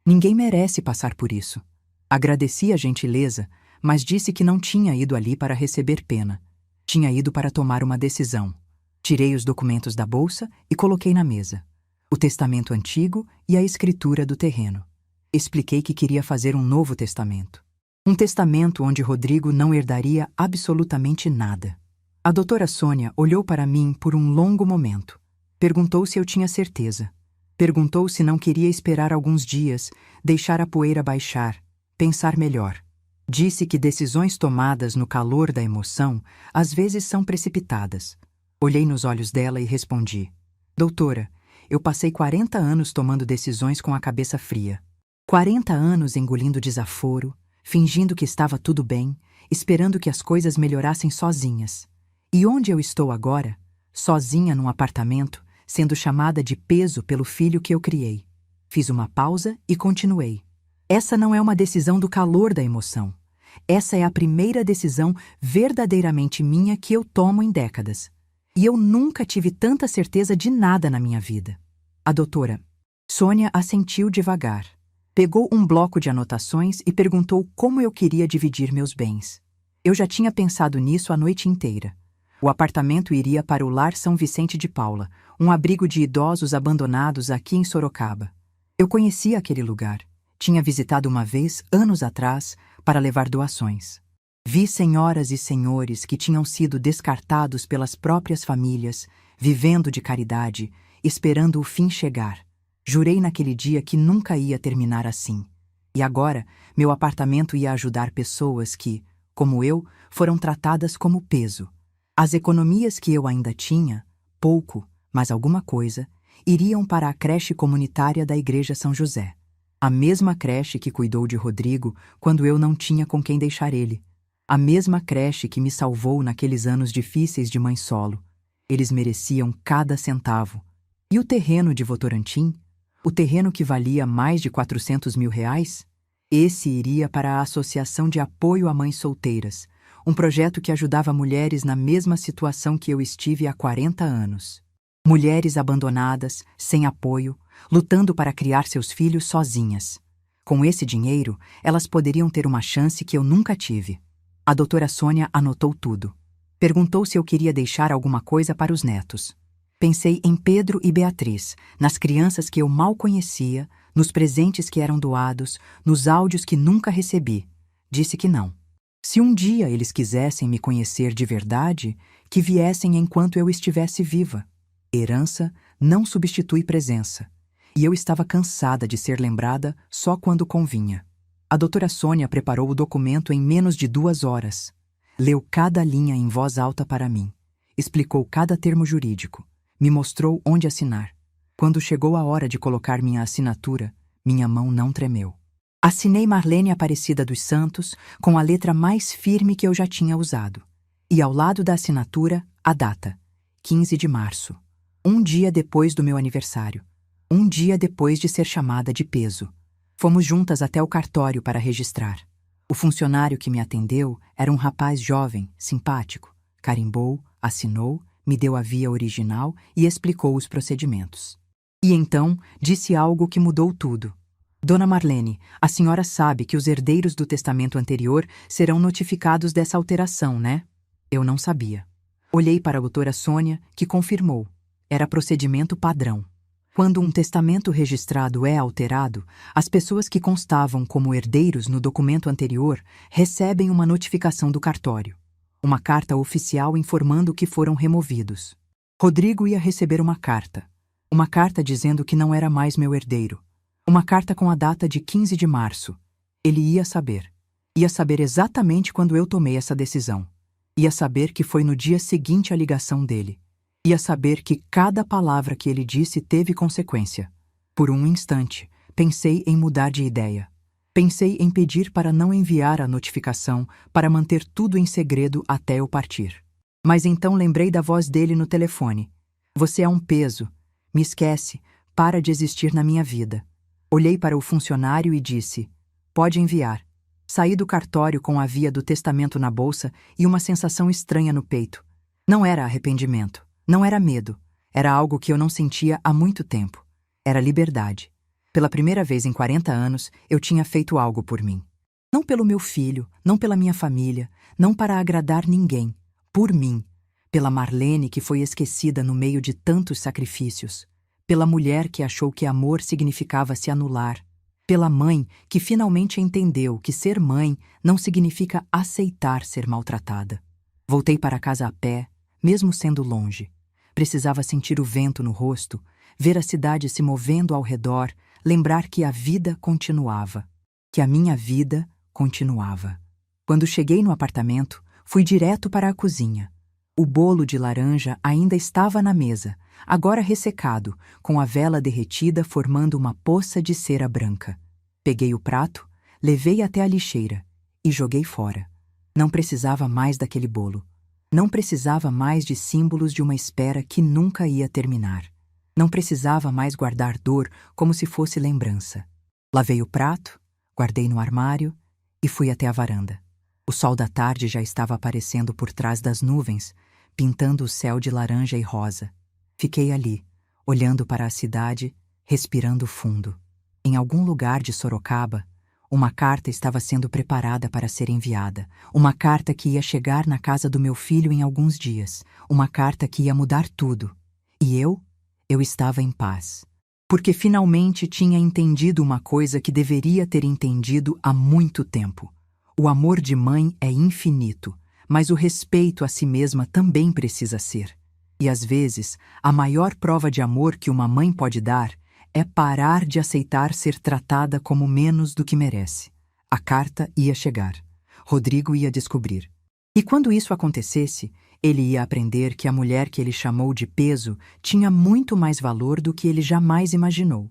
[SPEAKER 1] Ninguém merece passar por isso. Agradeci a gentileza, mas disse que não tinha ido ali para receber pena. Tinha ido para tomar uma decisão. Tirei os documentos da bolsa e coloquei na mesa. O testamento antigo e a escritura do terreno. Expliquei que queria fazer um novo testamento. Um testamento onde Rodrigo não herdaria absolutamente nada. A doutora Sônia olhou para mim por um longo momento. Perguntou se eu tinha certeza. Perguntou se não queria esperar alguns dias, deixar a poeira baixar, pensar melhor. Disse que decisões tomadas no calor da emoção às vezes são precipitadas. Olhei nos olhos dela e respondi: Doutora, eu passei 40 anos tomando decisões com a cabeça fria. 40 anos engolindo desaforo, fingindo que estava tudo bem, esperando que as coisas melhorassem sozinhas. E onde eu estou agora? Sozinha num apartamento, sendo chamada de peso pelo filho que eu criei. Fiz uma pausa e continuei. Essa não é uma decisão do calor da emoção. Essa é a primeira decisão verdadeiramente minha que eu tomo em décadas. E eu nunca tive tanta certeza de nada na minha vida. A doutora Sônia assentiu devagar. Pegou um bloco de anotações e perguntou como eu queria dividir meus bens. Eu já tinha pensado nisso a noite inteira. O apartamento iria para o Lar São Vicente de Paula, um abrigo de idosos abandonados aqui em Sorocaba. Eu conhecia aquele lugar. Tinha visitado uma vez, anos atrás, para levar doações. Vi senhoras e senhores que tinham sido descartados pelas próprias famílias, vivendo de caridade, esperando o fim chegar. Jurei naquele dia que nunca ia terminar assim. E agora, meu apartamento ia ajudar pessoas que, como eu, foram tratadas como peso. As economias que eu ainda tinha, pouco, mas alguma coisa, iriam para a creche comunitária da Igreja São José. A mesma creche que cuidou de Rodrigo quando eu não tinha com quem deixar ele. A mesma creche que me salvou naqueles anos difíceis de mãe solo. Eles mereciam cada centavo. E o terreno de Votorantim? O terreno que valia mais de 400 mil reais? Esse iria para a Associação de Apoio a Mães Solteiras, um projeto que ajudava mulheres na mesma situação que eu estive há 40 anos. Mulheres abandonadas, sem apoio, lutando para criar seus filhos sozinhas. Com esse dinheiro, elas poderiam ter uma chance que eu nunca tive. A doutora Sônia anotou tudo. Perguntou se eu queria deixar alguma coisa para os netos. Pensei em Pedro e Beatriz, nas crianças que eu mal conhecia, nos presentes que eram doados, nos áudios que nunca recebi. Disse que não. Se um dia eles quisessem me conhecer de verdade, que viessem enquanto eu estivesse viva. Herança não substitui presença. E eu estava cansada de ser lembrada só quando convinha. A doutora Sônia preparou o documento em menos de 2 horas. Leu cada linha em voz alta para mim. Explicou cada termo jurídico. Me mostrou onde assinar. Quando chegou a hora de colocar minha assinatura, minha mão não tremeu. Assinei Marlene Aparecida dos Santos com a letra mais firme que eu já tinha usado. E ao lado da assinatura, a data, 15 de março. Um dia depois do meu aniversário. Um dia depois de ser chamada de peso. Fomos juntas até o cartório para registrar. O funcionário que me atendeu era um rapaz jovem, simpático. Carimbou, assinou, me deu a via original e explicou os procedimentos. E então disse algo que mudou tudo. Dona Marlene, a senhora sabe que os herdeiros do testamento anterior serão notificados dessa alteração, né? Eu não sabia. Olhei para a doutora Sônia, que confirmou. Era procedimento padrão. Quando um testamento registrado é alterado, as pessoas que constavam como herdeiros no documento anterior recebem uma notificação do cartório. Uma carta oficial informando que foram removidos. Rodrigo ia receber uma carta. Uma carta dizendo que não era mais meu herdeiro. Uma carta com a data de 15 de março. Ele ia saber. Ia saber exatamente quando eu tomei essa decisão. Ia saber que foi no dia seguinte à ligação dele. Ia saber que cada palavra que ele disse teve consequência. Por um instante, pensei em mudar de ideia. Pensei em pedir para não enviar a notificação, para manter tudo em segredo até eu partir. Mas então lembrei da voz dele no telefone. Você é um peso. Me esquece. Para de existir na minha vida. Olhei para o funcionário e disse: pode enviar. Saí do cartório com a via do testamento na bolsa e uma sensação estranha no peito. Não era arrependimento. Não era medo. Era algo que eu não sentia há muito tempo. Era liberdade. Pela primeira vez em 40 anos, eu tinha feito algo por mim. Não pelo meu filho, não pela minha família, não para agradar ninguém. Por mim. Pela Marlene que foi esquecida no meio de tantos sacrifícios. Pela mulher que achou que amor significava se anular. Pela mãe que finalmente entendeu que ser mãe não significa aceitar ser maltratada. Voltei para casa a pé, mesmo sendo longe. Precisava sentir o vento no rosto, ver a cidade se movendo ao redor, lembrar que a vida continuava. Que a minha vida continuava. Quando cheguei no apartamento, fui direto para a cozinha. O bolo de laranja ainda estava na mesa, agora ressecado, com a vela derretida formando uma poça de cera branca. Peguei o prato, levei até a lixeira e joguei fora. Não precisava mais daquele bolo. Não precisava mais de símbolos de uma espera que nunca ia terminar. Não precisava mais guardar dor como se fosse lembrança. Lavei o prato, guardei no armário e fui até a varanda. O sol da tarde já estava aparecendo por trás das nuvens, pintando o céu de laranja e rosa. Fiquei ali, olhando para a cidade, respirando fundo. Em algum lugar de Sorocaba, uma carta estava sendo preparada para ser enviada. Uma carta que ia chegar na casa do meu filho em alguns dias. Uma carta que ia mudar tudo. E eu estava em paz. Porque finalmente tinha entendido uma coisa que deveria ter entendido há muito tempo. O amor de mãe é infinito, mas o respeito a si mesma também precisa ser. E às vezes, a maior prova de amor que uma mãe pode dar é parar de aceitar ser tratada como menos do que merece. A carta ia chegar. Rodrigo ia descobrir. E quando isso acontecesse, ele ia aprender que a mulher que ele chamou de peso tinha muito mais valor do que ele jamais imaginou.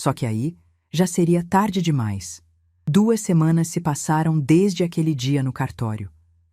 [SPEAKER 1] Só que aí, já seria tarde demais. 2 semanas se passaram desde aquele dia no cartório.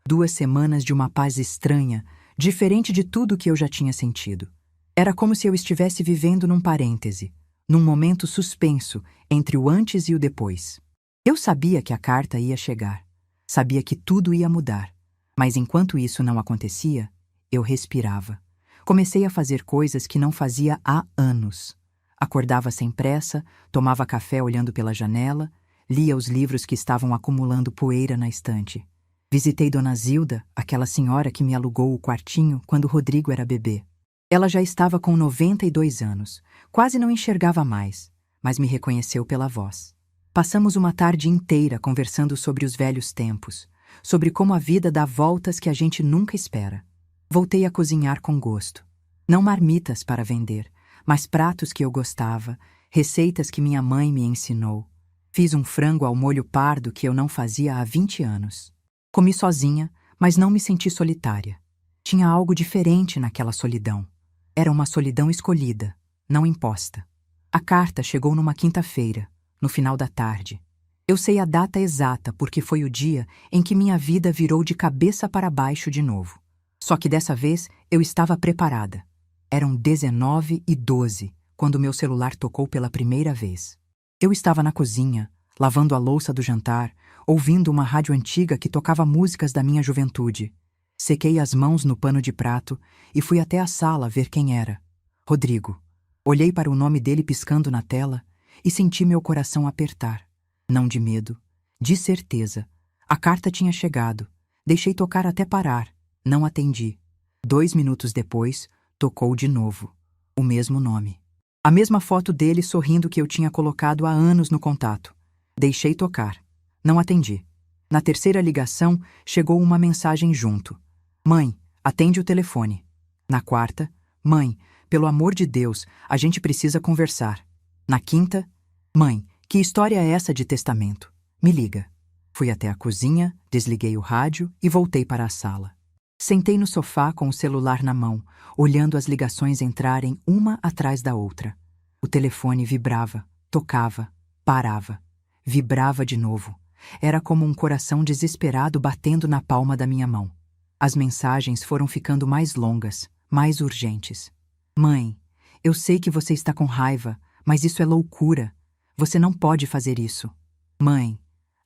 [SPEAKER 1] 2 semanas de uma paz estranha, diferente de tudo que eu já tinha sentido. Era como se eu estivesse vivendo num parêntese, num momento suspenso entre o antes e o depois. Eu sabia que a carta ia chegar. Sabia que tudo ia mudar. Mas enquanto isso não acontecia, eu respirava. Comecei a fazer coisas que não fazia há anos. Acordava sem pressa, tomava café olhando pela janela, lia os livros que estavam acumulando poeira na estante. Visitei Dona Zilda, aquela senhora que me alugou o quartinho quando Rodrigo era bebê. Ela já estava com 92 anos, quase não enxergava mais, mas me reconheceu pela voz. Passamos uma tarde inteira conversando sobre os velhos tempos, sobre como a vida dá voltas que a gente nunca espera. Voltei a cozinhar com gosto. Não marmitas para vender, mas pratos que eu gostava, receitas que minha mãe me ensinou. Fiz um frango ao molho pardo que eu não fazia há 20 anos. Comi sozinha, mas não me senti solitária. Tinha algo diferente naquela solidão. Era uma solidão escolhida, não imposta. A carta chegou numa quinta-feira, no final da tarde. Eu sei a data exata porque foi o dia em que minha vida virou de cabeça para baixo de novo. Só que dessa vez eu estava preparada. Eram 19h12 quando meu celular tocou pela primeira vez. Eu estava na cozinha, lavando a louça do jantar, ouvindo uma rádio antiga que tocava músicas da minha juventude. Sequei as mãos no pano de prato e fui até a sala ver quem era. Rodrigo. Olhei para o nome dele piscando na tela e senti meu coração apertar. Não de medo, de certeza. A carta tinha chegado. Deixei tocar até parar. Não atendi. 2 minutos depois, tocou de novo. O mesmo nome. A mesma foto dele sorrindo que eu tinha colocado há anos no contato. Deixei tocar. Não atendi. Na terceira ligação, chegou uma mensagem junto. Mãe, atende o telefone. Na quarta, mãe, pelo amor de Deus, a gente precisa conversar. Na quinta, mãe, que história é essa de testamento? Me liga. Fui até a cozinha, desliguei o rádio e voltei para a sala. Sentei no sofá com o celular na mão, olhando as ligações entrarem uma atrás da outra. O telefone vibrava, tocava, parava, vibrava de novo. Era como um coração desesperado batendo na palma da minha mão. As mensagens foram ficando mais longas, mais urgentes. Mãe, eu sei que você está com raiva, mas isso é loucura. Você não pode fazer isso. Mãe,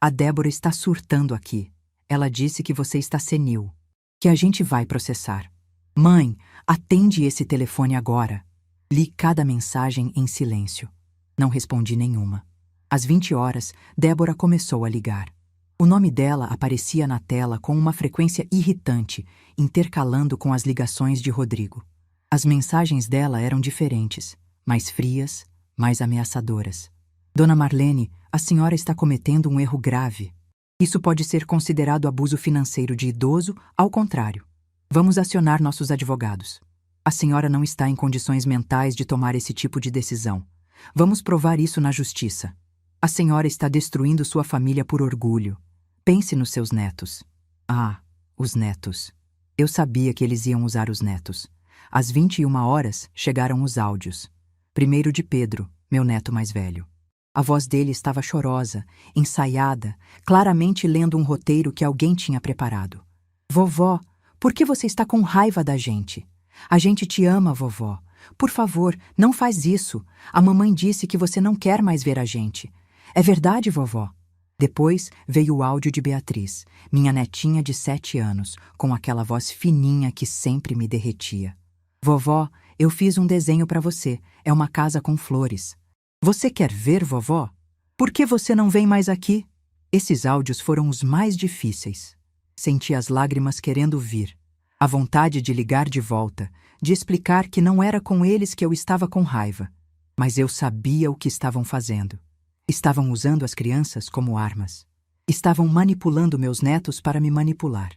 [SPEAKER 1] a Débora está surtando aqui. Ela disse que você está senil, que a gente vai processar. Mãe, atende esse telefone agora. Li cada mensagem em silêncio. Não respondi nenhuma. Às 20 horas, Débora começou a ligar. O nome dela aparecia na tela com uma frequência irritante, intercalando com as ligações de Rodrigo. As mensagens dela eram diferentes, mais frias, mais ameaçadoras. Dona Marlene, a senhora está cometendo um erro grave. Isso pode ser considerado abuso financeiro de idoso, ao contrário. Vamos acionar nossos advogados. A senhora não está em condições mentais de tomar esse tipo de decisão. Vamos provar isso na justiça. A senhora está destruindo sua família por orgulho. Pense nos seus netos. Ah, os netos. Eu sabia que eles iam usar os netos. Às 21 horas, chegaram os áudios. Primeiro de Pedro, meu neto mais velho. A voz dele estava chorosa, ensaiada, claramente lendo um roteiro que alguém tinha preparado. Vovó, por que você está com raiva da gente? A gente te ama, vovó. Por favor, não faz isso. A mamãe disse que você não quer mais ver a gente. É verdade, vovó? Depois veio o áudio de Beatriz, minha netinha de 7 anos, com aquela voz fininha que sempre me derretia. Vovó, eu fiz um desenho para você. É uma casa com flores. Você quer ver, vovó? Por que você não vem mais aqui? Esses áudios foram os mais difíceis. Senti as lágrimas querendo vir. A vontade de ligar de volta, de explicar que não era com eles que eu estava com raiva. Mas eu sabia o que estavam fazendo. Estavam usando as crianças como armas. Estavam manipulando meus netos para me manipular.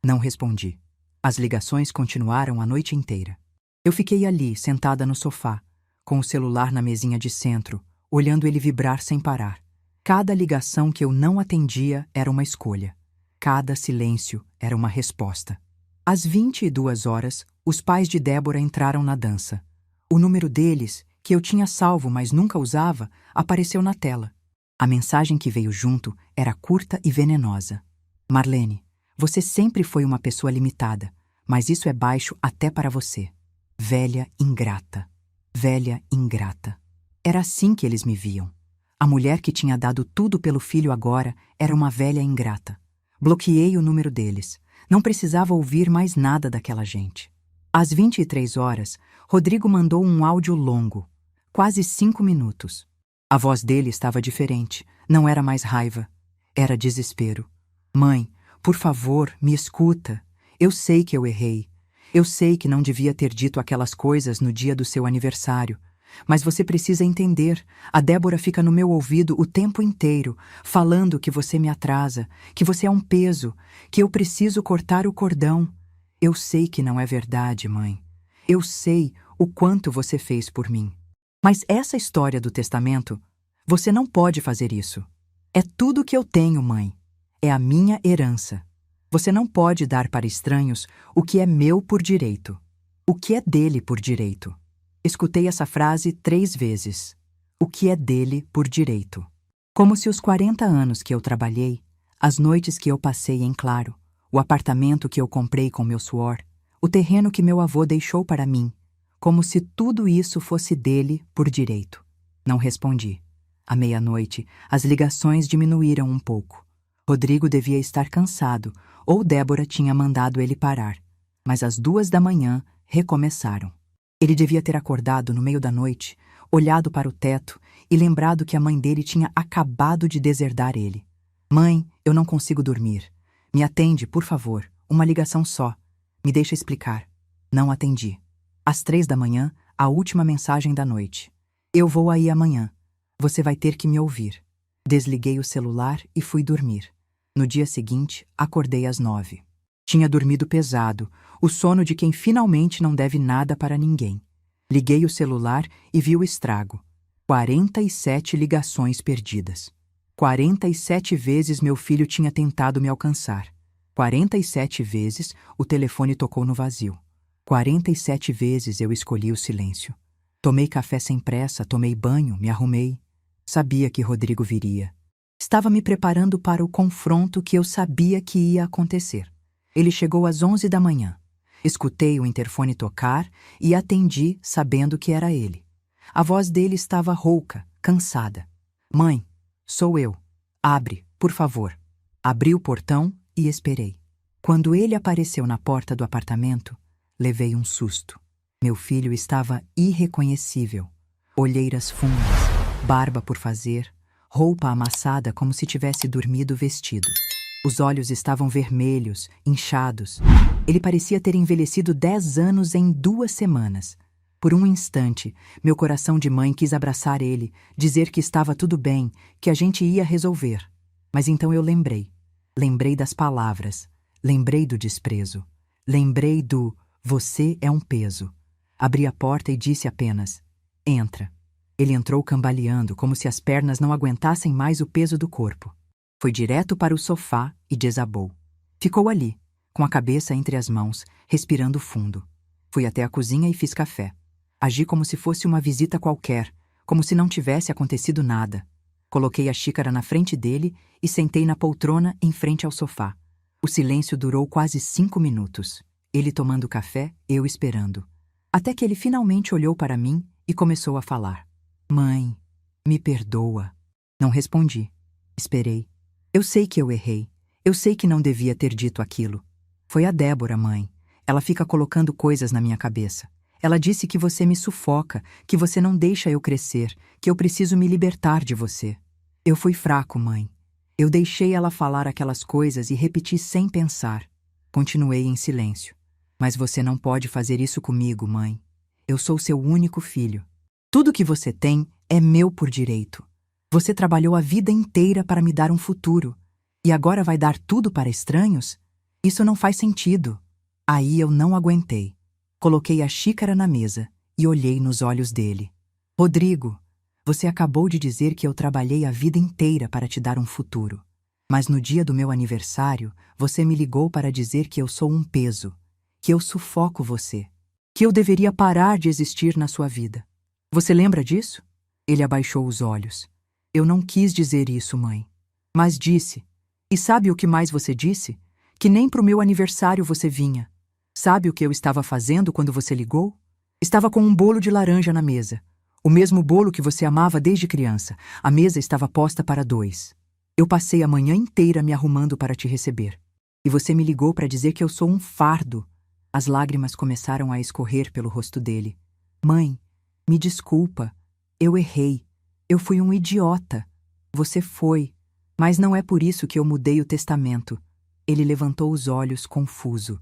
[SPEAKER 1] Não respondi. As ligações continuaram a noite inteira. Eu fiquei ali, sentada no sofá, com o celular na mesinha de centro, olhando ele vibrar sem parar. Cada ligação que eu não atendia era uma escolha. Cada silêncio era uma resposta. Às 22 horas, os pais de Débora entraram na dança. O número deles, que eu tinha salvo mas nunca usava, apareceu na tela. A mensagem que veio junto era curta e venenosa. Marlene, você sempre foi uma pessoa limitada, mas isso é baixo até para você. Velha ingrata. Velha ingrata. Era assim que eles me viam. A mulher que tinha dado tudo pelo filho agora era uma velha ingrata. Bloqueei o número deles. Não precisava ouvir mais nada daquela gente. Às 23 horas, Rodrigo mandou um áudio longo, quase 5 minutos. A voz dele estava diferente, não era mais raiva, era desespero. Mãe, por favor, me escuta. Eu sei que eu errei. Eu sei que não devia ter dito aquelas coisas no dia do seu aniversário. Mas você precisa entender, a Débora fica no meu ouvido o tempo inteiro, falando que você me atrasa, que você é um peso, que eu preciso cortar o cordão. Eu sei que não é verdade, mãe. Eu sei o quanto você fez por mim. Mas essa história do testamento, você não pode fazer isso. É tudo que eu tenho, mãe. É a minha herança. Você não pode dar para estranhos o que é meu por direito. O que é dele por direito. Escutei essa frase 3 vezes. O que é dele por direito. Como se os 40 anos que eu trabalhei, as noites que eu passei em claro, o apartamento que eu comprei com meu suor, o terreno que meu avô deixou para mim, como se tudo isso fosse dele por direito. Não respondi. À meia-noite, as ligações diminuíram um pouco. Rodrigo devia estar cansado, ou Débora tinha mandado ele parar. Mas às 2 da manhã, recomeçaram. Ele devia ter acordado no meio da noite, olhado para o teto e lembrado que a mãe dele tinha acabado de deserdar ele. Mãe, eu não consigo dormir. Me atende, por favor. Uma ligação só. Me deixa explicar. Não atendi. Às 3 da manhã, a última mensagem da noite. Eu vou aí amanhã. Você vai ter que me ouvir. Desliguei o celular e fui dormir. No dia seguinte, acordei às 9. Tinha dormido pesado, o sono de quem finalmente não deve nada para ninguém. Liguei o celular e vi o estrago. 47 ligações perdidas. 47 vezes meu filho tinha tentado me alcançar. 47 vezes o telefone tocou no vazio. 47 vezes eu escolhi o silêncio. Tomei café sem pressa, tomei banho, me arrumei. Sabia que Rodrigo viria. Estava me preparando para o confronto que eu sabia que ia acontecer. Ele chegou às 11 da manhã. Escutei o interfone tocar e atendi sabendo que era ele. A voz dele estava rouca, cansada. Mãe, sou eu. Abre, por favor. Abri o portão e esperei. Quando ele apareceu na porta do apartamento, levei um susto. Meu filho estava irreconhecível. Olheiras fundas, barba por fazer, roupa amassada como se tivesse dormido vestido. Os olhos estavam vermelhos, inchados. Ele parecia ter envelhecido 10 anos em 2 semanas. Por um instante, meu coração de mãe quis abraçar ele, dizer que estava tudo bem, que a gente ia resolver. Mas então eu lembrei. Lembrei das palavras. Lembrei do desprezo. Lembrei do "você é um peso". Abri a porta e disse apenas: "Entra". Ele entrou cambaleando, como se as pernas não aguentassem mais o peso do corpo. Foi direto para o sofá e desabou. Ficou ali, com a cabeça entre as mãos, respirando fundo. Fui até a cozinha e fiz café. Agi como se fosse uma visita qualquer, como se não tivesse acontecido nada. Coloquei a xícara na frente dele e sentei na poltrona em frente ao sofá. O silêncio durou quase 5 minutos. Ele tomando café, eu esperando. Até que ele finalmente olhou para mim e começou a falar. "Mãe, me perdoa". Não respondi. Esperei. Eu sei que eu errei. Eu sei que não devia ter dito aquilo. Foi a Débora, mãe. Ela fica colocando coisas na minha cabeça. Ela disse que você me sufoca, que você não deixa eu crescer, que eu preciso me libertar de você. Eu fui fraco, mãe. Eu deixei ela falar aquelas coisas e repeti sem pensar. Continuei em silêncio. Mas você não pode fazer isso comigo, mãe. Eu sou seu único filho. Tudo que você tem é meu por direito. Você trabalhou a vida inteira para me dar um futuro. E agora vai dar tudo para estranhos? Isso não faz sentido. Aí eu não aguentei. Coloquei a xícara na mesa e olhei nos olhos dele. Rodrigo, você acabou de dizer que eu trabalhei a vida inteira para te dar um futuro. Mas no dia do meu aniversário, você me ligou para dizer que eu sou um peso, que eu sufoco você, que eu deveria parar de existir na sua vida. Você lembra disso? Ele abaixou os olhos. Eu não quis dizer isso, mãe. Mas disse. E sabe o que mais você disse? Que nem pro meu aniversário você vinha. Sabe o que eu estava fazendo quando você ligou? Estava com um bolo de laranja na mesa. O mesmo bolo que você amava desde criança. A mesa estava posta para 2. Eu passei a manhã inteira me arrumando para te receber. E você me ligou para dizer que eu sou um fardo. As lágrimas começaram a escorrer pelo rosto dele. Mãe, me desculpa. Eu errei. Eu fui um idiota. Você foi. Mas não é por isso que eu mudei o testamento. Ele levantou os olhos, confuso.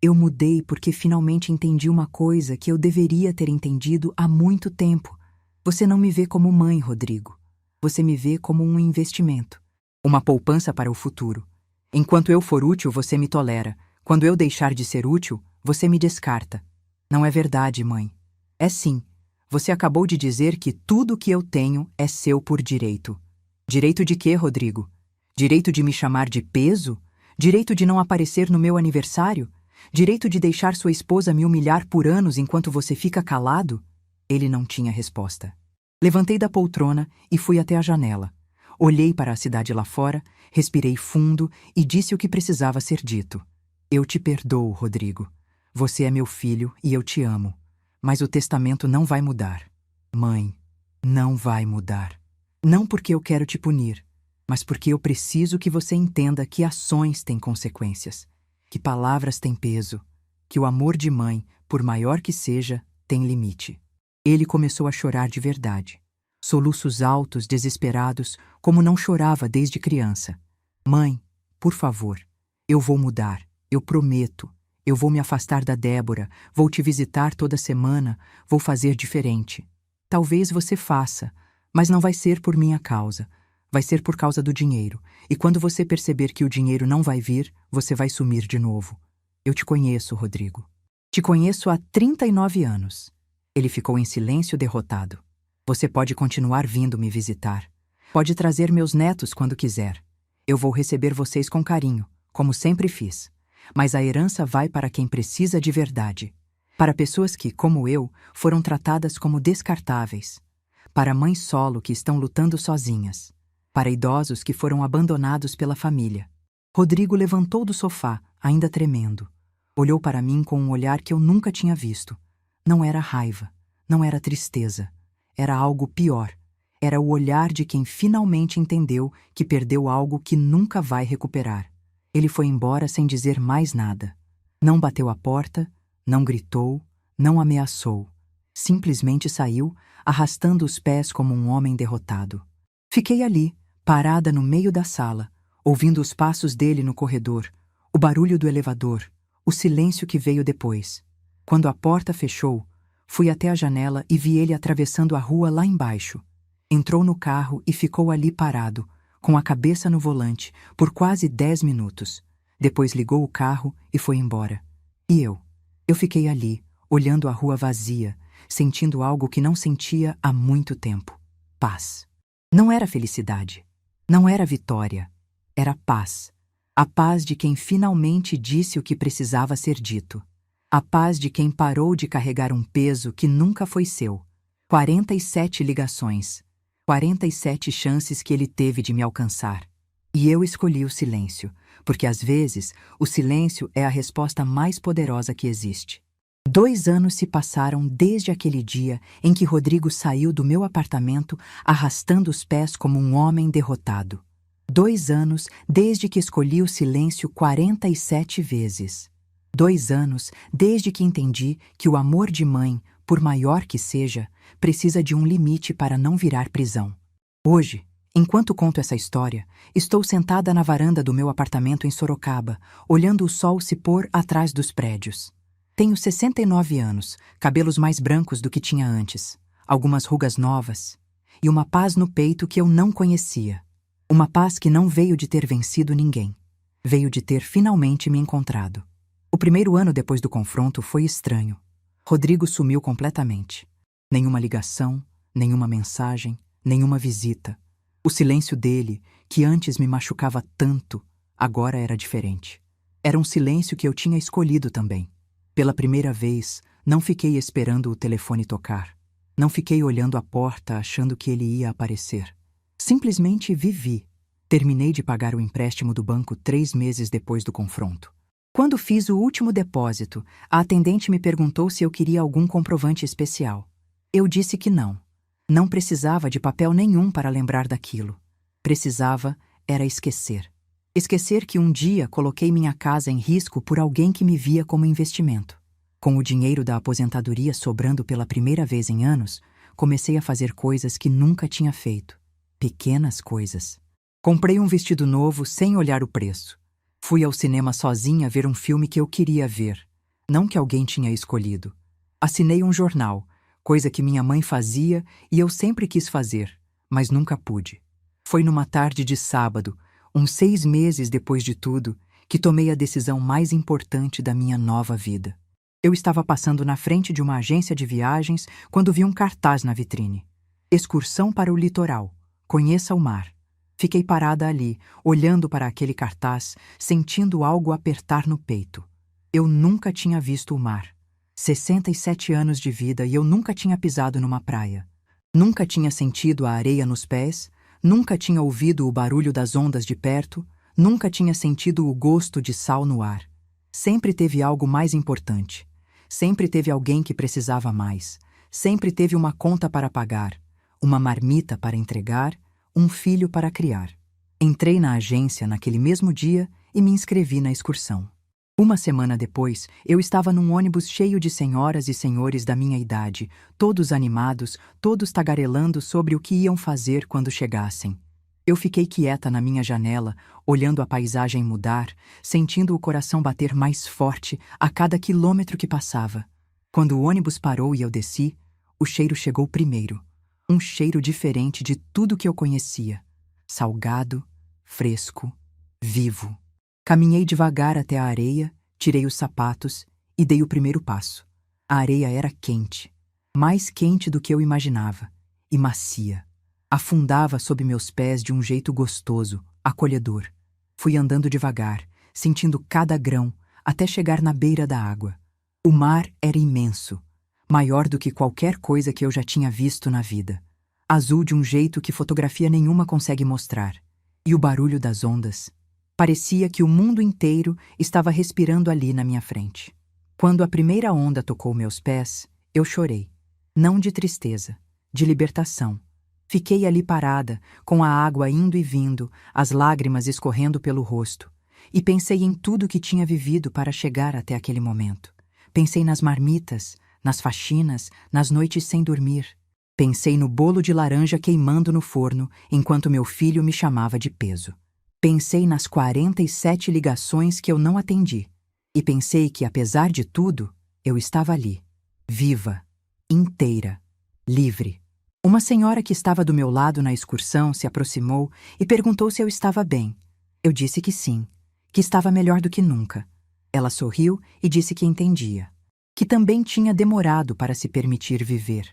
[SPEAKER 1] Eu mudei porque finalmente entendi uma coisa que eu deveria ter entendido há muito tempo. Você não me vê como mãe, Rodrigo. Você me vê como um investimento. Uma poupança para o futuro. Enquanto eu for útil, você me tolera. Quando eu deixar de ser útil, você me descarta. Não é verdade, mãe. É sim. Você acabou de dizer que tudo que eu tenho é seu por direito. Direito de quê, Rodrigo? Direito de me chamar de peso? Direito de não aparecer no meu aniversário? Direito de deixar sua esposa me humilhar por anos enquanto você fica calado? Ele não tinha resposta. Levantei da poltrona e fui até a janela. Olhei para a cidade lá fora, respirei fundo e disse o que precisava ser dito. Eu te perdoo, Rodrigo. Você é meu filho e eu te amo. Mas o testamento não vai mudar. Mãe, não vai mudar. Não porque eu quero te punir, mas porque eu preciso que você entenda que ações têm consequências, que palavras têm peso, que o amor de mãe, por maior que seja, tem limite. Ele começou a chorar de verdade. Soluços altos, desesperados, como não chorava desde criança. Mãe, por favor, eu vou mudar, eu prometo. Eu vou me afastar da Débora, vou te visitar toda semana, vou fazer diferente. Talvez você faça, mas não vai ser por minha causa. Vai ser por causa do dinheiro. E quando você perceber que o dinheiro não vai vir, você vai sumir de novo. Eu te conheço, Rodrigo. Te conheço há 39 anos. Ele ficou em silêncio derrotado. Você pode continuar vindo me visitar. Pode trazer meus netos quando quiser. Eu vou receber vocês com carinho, como sempre fiz. Mas a herança vai para quem precisa de verdade. Para pessoas que, como eu, foram tratadas como descartáveis. Para mães solo que estão lutando sozinhas. Para idosos que foram abandonados pela família. Rodrigo levantou do sofá, ainda tremendo. Olhou para mim com um olhar que eu nunca tinha visto. Não era raiva, não era tristeza. Era algo pior. Era o olhar de quem finalmente entendeu que perdeu algo que nunca vai recuperar. Ele foi embora sem dizer mais nada. Não bateu a porta, não gritou, não ameaçou. Simplesmente saiu, arrastando os pés como um homem derrotado. Fiquei ali, parada no meio da sala, ouvindo os passos dele no corredor, o barulho do elevador, o silêncio que veio depois. Quando a porta fechou, fui até a janela e vi ele atravessando a rua lá embaixo. Entrou no carro e ficou ali parado, com a cabeça no volante, por quase 10 minutos. Depois ligou o carro e foi embora. E eu? Eu fiquei ali, olhando a rua vazia, sentindo algo que não sentia há muito tempo. Paz. Não era felicidade. Não era vitória. Era paz. A paz de quem finalmente disse o que precisava ser dito. A paz de quem parou de carregar um peso que nunca foi seu. 47 ligações. 47 chances que ele teve de me alcançar. E eu escolhi o silêncio, porque às vezes o silêncio é a resposta mais poderosa que existe. 2 anos se passaram desde aquele dia em que Rodrigo saiu do meu apartamento arrastando os pés como um homem derrotado. 2 anos desde que escolhi o silêncio 47 vezes. 2 anos desde que entendi que o amor de mãe, por maior que seja, precisa de um limite para não virar prisão. Hoje, enquanto conto essa história, estou sentada na varanda do meu apartamento em Sorocaba, olhando o sol se pôr atrás dos prédios. Tenho 69 anos, cabelos mais brancos do que tinha antes, algumas rugas novas, e uma paz no peito que eu não conhecia. Uma paz que não veio de ter vencido ninguém. Veio de ter finalmente me encontrado. O primeiro ano depois do confronto foi estranho. Rodrigo sumiu completamente. Nenhuma ligação, nenhuma mensagem, nenhuma visita. O silêncio dele, que antes me machucava tanto, agora era diferente. Era um silêncio que eu tinha escolhido também. Pela primeira vez, não fiquei esperando o telefone tocar. Não fiquei olhando a porta achando que ele ia aparecer. Simplesmente vivi. Terminei de pagar o empréstimo do banco 3 meses depois do confronto. Quando fiz o último depósito, a atendente me perguntou se eu queria algum comprovante especial. Eu disse que não. Não precisava de papel nenhum para lembrar daquilo. Precisava era esquecer. Esquecer que um dia coloquei minha casa em risco por alguém que me via como investimento. Com o dinheiro da aposentadoria sobrando pela primeira vez em anos, comecei a fazer coisas que nunca tinha feito. Pequenas coisas. Comprei um vestido novo sem olhar o preço. Fui ao cinema sozinha ver um filme que eu queria ver, não que alguém tinha escolhido. Assinei um jornal, coisa que minha mãe fazia e eu sempre quis fazer, mas nunca pude. Foi numa tarde de sábado, uns 6 meses depois de tudo, que tomei a decisão mais importante da minha nova vida. Eu estava passando na frente de uma agência de viagens quando vi um cartaz na vitrine. Excursão para o litoral. Conheça o mar. Fiquei parada ali, olhando para aquele cartaz, sentindo algo apertar no peito. Eu nunca tinha visto o mar. 67 anos de vida e eu nunca tinha pisado numa praia. Nunca tinha sentido a areia nos pés, nunca tinha ouvido o barulho das ondas de perto, nunca tinha sentido o gosto de sal no ar. Sempre teve algo mais importante. Sempre teve alguém que precisava mais. Sempre teve uma conta para pagar, uma marmita para entregar, um filho para criar. Entrei na agência naquele mesmo dia e me inscrevi na excursão. Uma semana depois, eu estava num ônibus cheio de senhoras e senhores da minha idade, todos animados, todos tagarelando sobre o que iam fazer quando chegassem. Eu fiquei quieta na minha janela, olhando a paisagem mudar, sentindo o coração bater mais forte a cada quilômetro que passava. Quando o ônibus parou e eu desci, o cheiro chegou primeiro. Um cheiro diferente de tudo que eu conhecia. Salgado, fresco, vivo. Caminhei devagar até a areia, tirei os sapatos e dei o primeiro passo. A areia era quente, mais quente do que eu imaginava, e macia. Afundava sob meus pés de um jeito gostoso, acolhedor. Fui andando devagar, sentindo cada grão, até chegar na beira da água. O mar era imenso, maior do que qualquer coisa que eu já tinha visto na vida. Azul de um jeito que fotografia nenhuma consegue mostrar. E o barulho das ondas. Parecia que o mundo inteiro estava respirando ali na minha frente. Quando a primeira onda tocou meus pés, eu chorei. Não de tristeza, de libertação. Fiquei ali parada, com a água indo e vindo, as lágrimas escorrendo pelo rosto. E pensei em tudo que tinha vivido para chegar até aquele momento. Pensei nas marmitas, nas faxinas, nas noites sem dormir. Pensei no bolo de laranja queimando no forno, enquanto meu filho me chamava de peso. Pensei nas 47 ligações que eu não atendi. E pensei que, apesar de tudo, eu estava ali, viva, inteira, livre. Uma senhora que estava do meu lado na excursão se aproximou e perguntou se eu estava bem. Eu disse que sim, que estava melhor do que nunca. Ela sorriu e disse que entendia, que também tinha demorado para se permitir viver.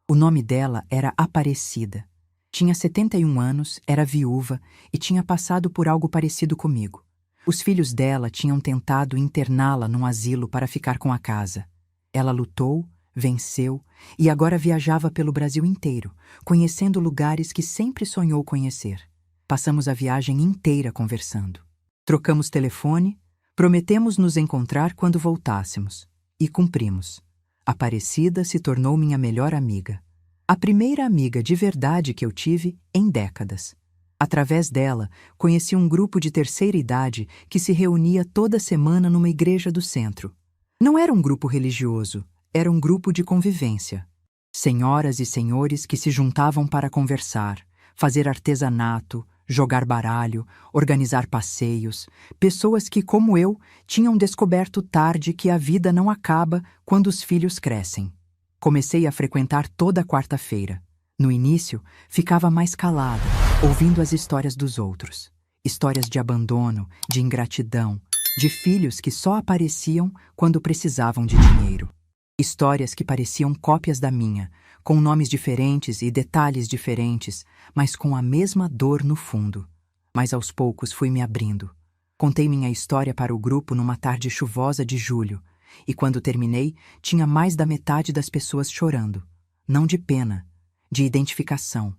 [SPEAKER 1] O nome dela era Aparecida. Tinha 71 anos, era viúva e tinha passado por algo parecido comigo. Os filhos dela tinham tentado interná-la num asilo para ficar com a casa. Ela lutou, venceu e agora viajava pelo Brasil inteiro, conhecendo lugares que sempre sonhou conhecer. Passamos a viagem inteira conversando. Trocamos telefone, prometemos nos encontrar quando voltássemos. E cumprimos. Aparecida se tornou minha melhor amiga. A primeira amiga de verdade que eu tive em décadas. Através dela, conheci um grupo de terceira idade que se reunia toda semana numa igreja do centro. Não era um grupo religioso, era um grupo de convivência. Senhoras e senhores que se juntavam para conversar, fazer artesanato, jogar baralho, organizar passeios, pessoas que, como eu, tinham descoberto tarde que a vida não acaba quando os filhos crescem. Comecei a frequentar toda quarta-feira. No início, ficava mais calada, ouvindo as histórias dos outros. Histórias de abandono, de ingratidão, de filhos que só apareciam quando precisavam de dinheiro. Histórias que pareciam cópias da minha, com nomes diferentes e detalhes diferentes, mas com a mesma dor no fundo. Mas aos poucos fui me abrindo. Contei minha história para o grupo numa tarde chuvosa de julho, e quando terminei, tinha mais da metade das pessoas chorando. Não de pena, de identificação.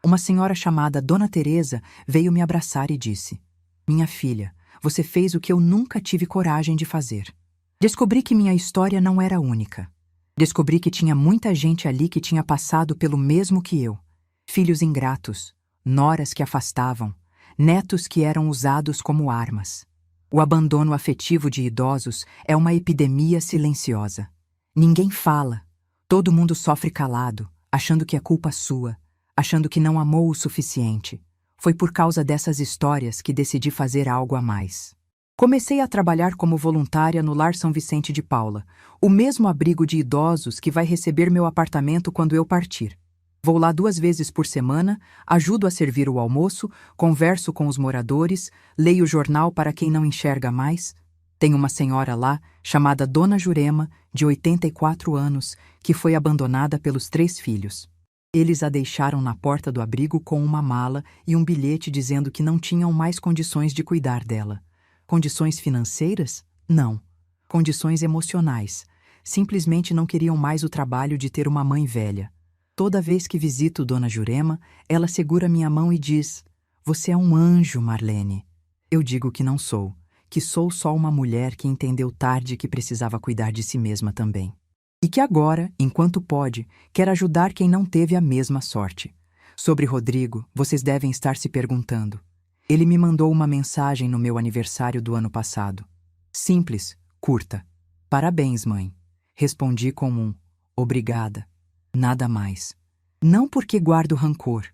[SPEAKER 1] Uma senhora chamada Dona Teresa veio me abraçar e disse: "Minha filha, você fez o que eu nunca tive coragem de fazer." Descobri que minha história não era única. Descobri que tinha muita gente ali que tinha passado pelo mesmo que eu. Filhos ingratos, noras que afastavam, netos que eram usados como armas. O abandono afetivo de idosos é uma epidemia silenciosa. Ninguém fala. Todo mundo sofre calado, achando que é culpa sua, achando que não amou o suficiente. Foi por causa dessas histórias que decidi fazer algo a mais. Comecei a trabalhar como voluntária no Lar São Vicente de Paula, o mesmo abrigo de idosos que vai receber meu apartamento quando eu partir. Vou lá 2 vezes por semana, ajudo a servir o almoço, converso com os moradores, leio o jornal para quem não enxerga mais. Tem uma senhora lá, chamada Dona Jurema, de 84 anos, que foi abandonada pelos 3 filhos. Eles a deixaram na porta do abrigo com uma mala e um bilhete dizendo que não tinham mais condições de cuidar dela. Condições financeiras? Não. Condições emocionais. Simplesmente não queriam mais o trabalho de ter uma mãe velha. Toda vez que visito Dona Jurema, ela segura minha mão e diz: "Você é um anjo, Marlene." Eu digo que não sou, que sou só uma mulher que entendeu tarde que precisava cuidar de si mesma também. E que agora, enquanto pode, quer ajudar quem não teve a mesma sorte. Sobre Rodrigo, vocês devem estar se perguntando. Ele me mandou uma mensagem no meu aniversário do ano passado. Simples, curta. "Parabéns, mãe." Respondi com um "obrigada." Nada mais. Não porque guardo rancor,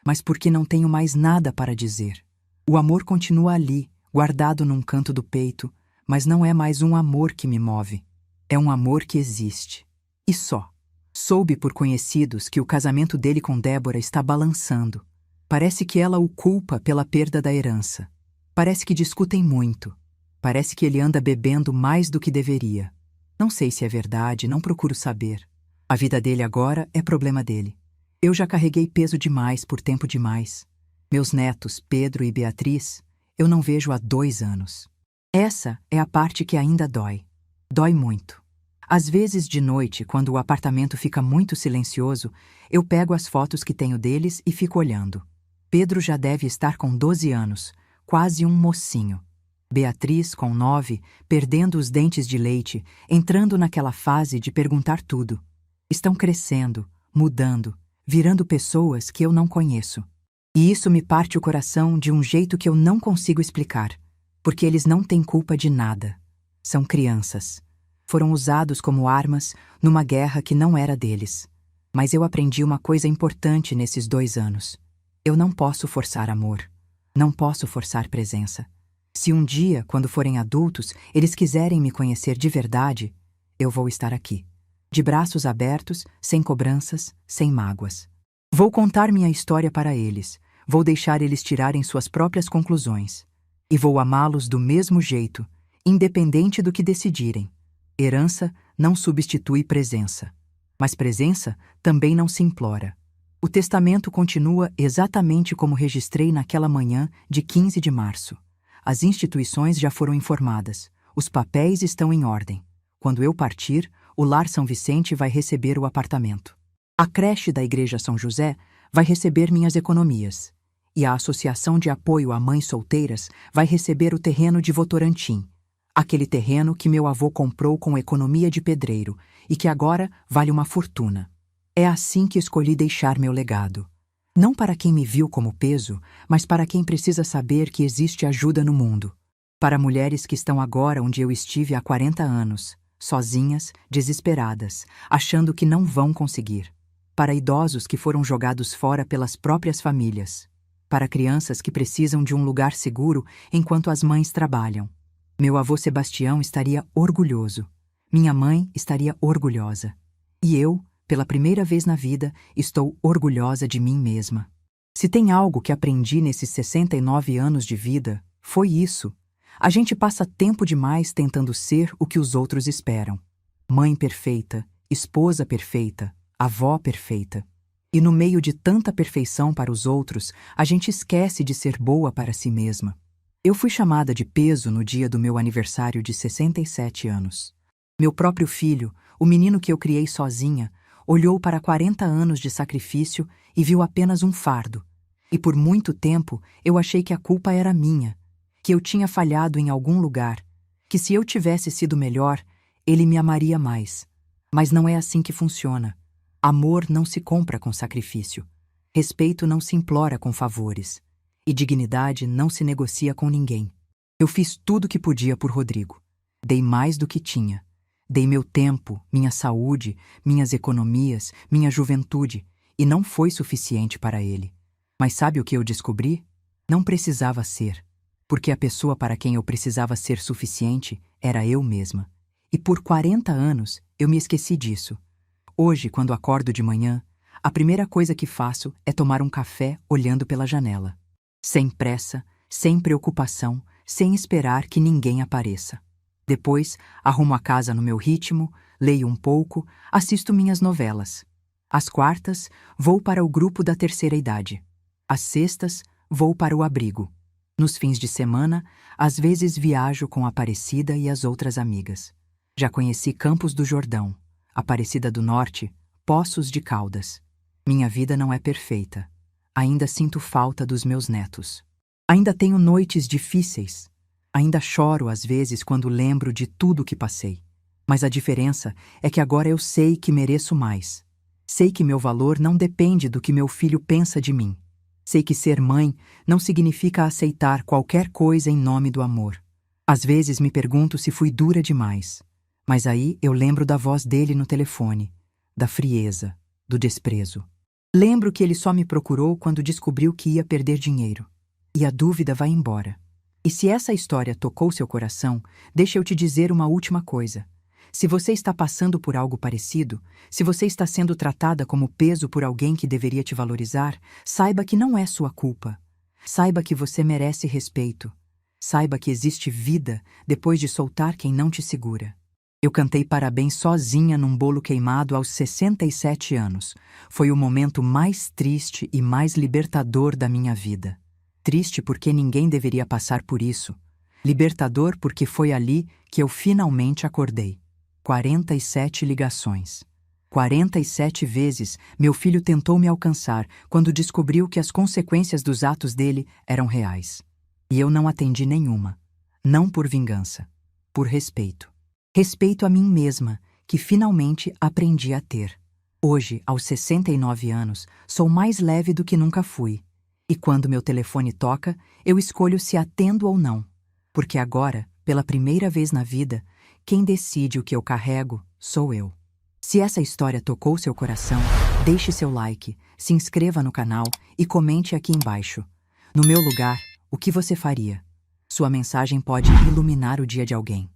[SPEAKER 1] mas porque não tenho mais nada para dizer. O amor continua ali, guardado num canto do peito, mas não é mais um amor que me move. É um amor que existe. E só. Soube por conhecidos que o casamento dele com Débora está balançando. Parece que ela o culpa pela perda da herança. Parece que discutem muito. Parece que ele anda bebendo mais do que deveria. Não sei se é verdade, não procuro saber. A vida dele agora é problema dele. Eu já carreguei peso demais por tempo demais. Meus netos, Pedro e Beatriz, eu não vejo há 2 anos. Essa é a parte que ainda dói. Dói muito. Às vezes, de noite, quando o apartamento fica muito silencioso, eu pego as fotos que tenho deles e fico olhando. Pedro já deve estar com 12 anos, quase um mocinho. Beatriz, com 9, perdendo os dentes de leite, entrando naquela fase de perguntar tudo. Estão crescendo, mudando, virando pessoas que eu não conheço. E isso me parte o coração de um jeito que eu não consigo explicar, porque eles não têm culpa de nada. São crianças. Foram usados como armas numa guerra que não era deles. Mas eu aprendi uma coisa importante nesses 2 anos. Eu não posso forçar amor. Não posso forçar presença. Se um dia, quando forem adultos, eles quiserem me conhecer de verdade, eu vou estar aqui. De braços abertos, sem cobranças, sem mágoas. Vou contar minha história para eles. Vou deixar eles tirarem suas próprias conclusões. E vou amá-los do mesmo jeito, independente do que decidirem. Herança não substitui presença. Mas presença também não se implora. O testamento continua exatamente como registrei naquela manhã de 15 de março. As instituições já foram informadas. Os papéis estão em ordem. Quando eu partir, o Lar São Vicente vai receber o apartamento. A creche da Igreja São José vai receber minhas economias. E a Associação de Apoio a Mães Solteiras vai receber o terreno de Votorantim. Aquele terreno que meu avô comprou com economia de pedreiro e que agora vale uma fortuna. É assim que escolhi deixar meu legado. Não para quem me viu como peso, mas para quem precisa saber que existe ajuda no mundo. Para mulheres que estão agora onde eu estive há 40 anos, sozinhas, desesperadas, achando que não vão conseguir. Para idosos que foram jogados fora pelas próprias famílias. Para crianças que precisam de um lugar seguro enquanto as mães trabalham. Meu avô Sebastião estaria orgulhoso. Minha mãe estaria orgulhosa. E eu, pela primeira vez na vida, estou orgulhosa de mim mesma. Se tem algo que aprendi nesses 69 anos de vida, foi isso. A gente passa tempo demais tentando ser o que os outros esperam. Mãe perfeita, esposa perfeita, avó perfeita. E no meio de tanta perfeição para os outros, a gente esquece de ser boa para si mesma. Eu fui chamada de peso no dia do meu aniversário de 67 anos. Meu próprio filho, o menino que eu criei sozinha, olhou para 40 anos de sacrifício e viu apenas um fardo. E por muito tempo eu achei que a culpa era minha, que eu tinha falhado em algum lugar, que se eu tivesse sido melhor, ele me amaria mais. Mas não é assim que funciona. Amor não se compra com sacrifício. Respeito não se implora com favores. E dignidade não se negocia com ninguém. Eu fiz tudo o que podia por Rodrigo. Dei mais do que tinha. Dei meu tempo, minha saúde, minhas economias, minha juventude, e não foi suficiente para ele. Mas sabe o que eu descobri? Não precisava ser, porque a pessoa para quem eu precisava ser suficiente era eu mesma. E por 40 anos eu me esqueci disso. Hoje, quando acordo de manhã, a primeira coisa que faço é tomar um café olhando pela janela. Sem pressa, sem preocupação, sem esperar que ninguém apareça. Depois, arrumo a casa no meu ritmo, leio um pouco, assisto minhas novelas. Às quartas, vou para o grupo da terceira idade. Às sextas, vou para o abrigo. Nos fins de semana, às vezes viajo com a Aparecida e as outras amigas. Já conheci Campos do Jordão, Aparecida do Norte, Poços de Caldas. Minha vida não é perfeita. Ainda sinto falta dos meus netos. Ainda tenho noites difíceis. Ainda choro às vezes quando lembro de tudo que passei. Mas a diferença é que agora eu sei que mereço mais. Sei que meu valor não depende do que meu filho pensa de mim. Sei que ser mãe não significa aceitar qualquer coisa em nome do amor. Às vezes me pergunto se fui dura demais. Mas aí eu lembro da voz dele no telefone, da frieza, do desprezo. Lembro que ele só me procurou quando descobriu que ia perder dinheiro. E a dúvida vai embora. E se essa história tocou seu coração, deixa eu te dizer uma última coisa. Se você está passando por algo parecido, se você está sendo tratada como peso por alguém que deveria te valorizar, saiba que não é sua culpa. Saiba que você merece respeito. Saiba que existe vida depois de soltar quem não te segura. Eu cantei parabéns sozinha num bolo queimado aos 67 anos. Foi o momento mais triste e mais libertador da minha vida. Triste porque ninguém deveria passar por isso. Libertador porque foi ali que eu finalmente acordei. 47 ligações. 47 vezes meu filho tentou me alcançar quando descobriu que as consequências dos atos dele eram reais. E eu não atendi nenhuma. Não por vingança, por respeito. Respeito a mim mesma, que finalmente aprendi a ter. Hoje, aos 69 anos, sou mais leve do que nunca fui. E quando meu telefone toca, eu escolho se atendo ou não. Porque agora, pela primeira vez na vida, quem decide o que eu carrego sou eu. Se essa história tocou seu coração, deixe seu like, se inscreva no canal e comente aqui embaixo. No meu lugar, o que você faria? Sua mensagem pode iluminar o dia de alguém.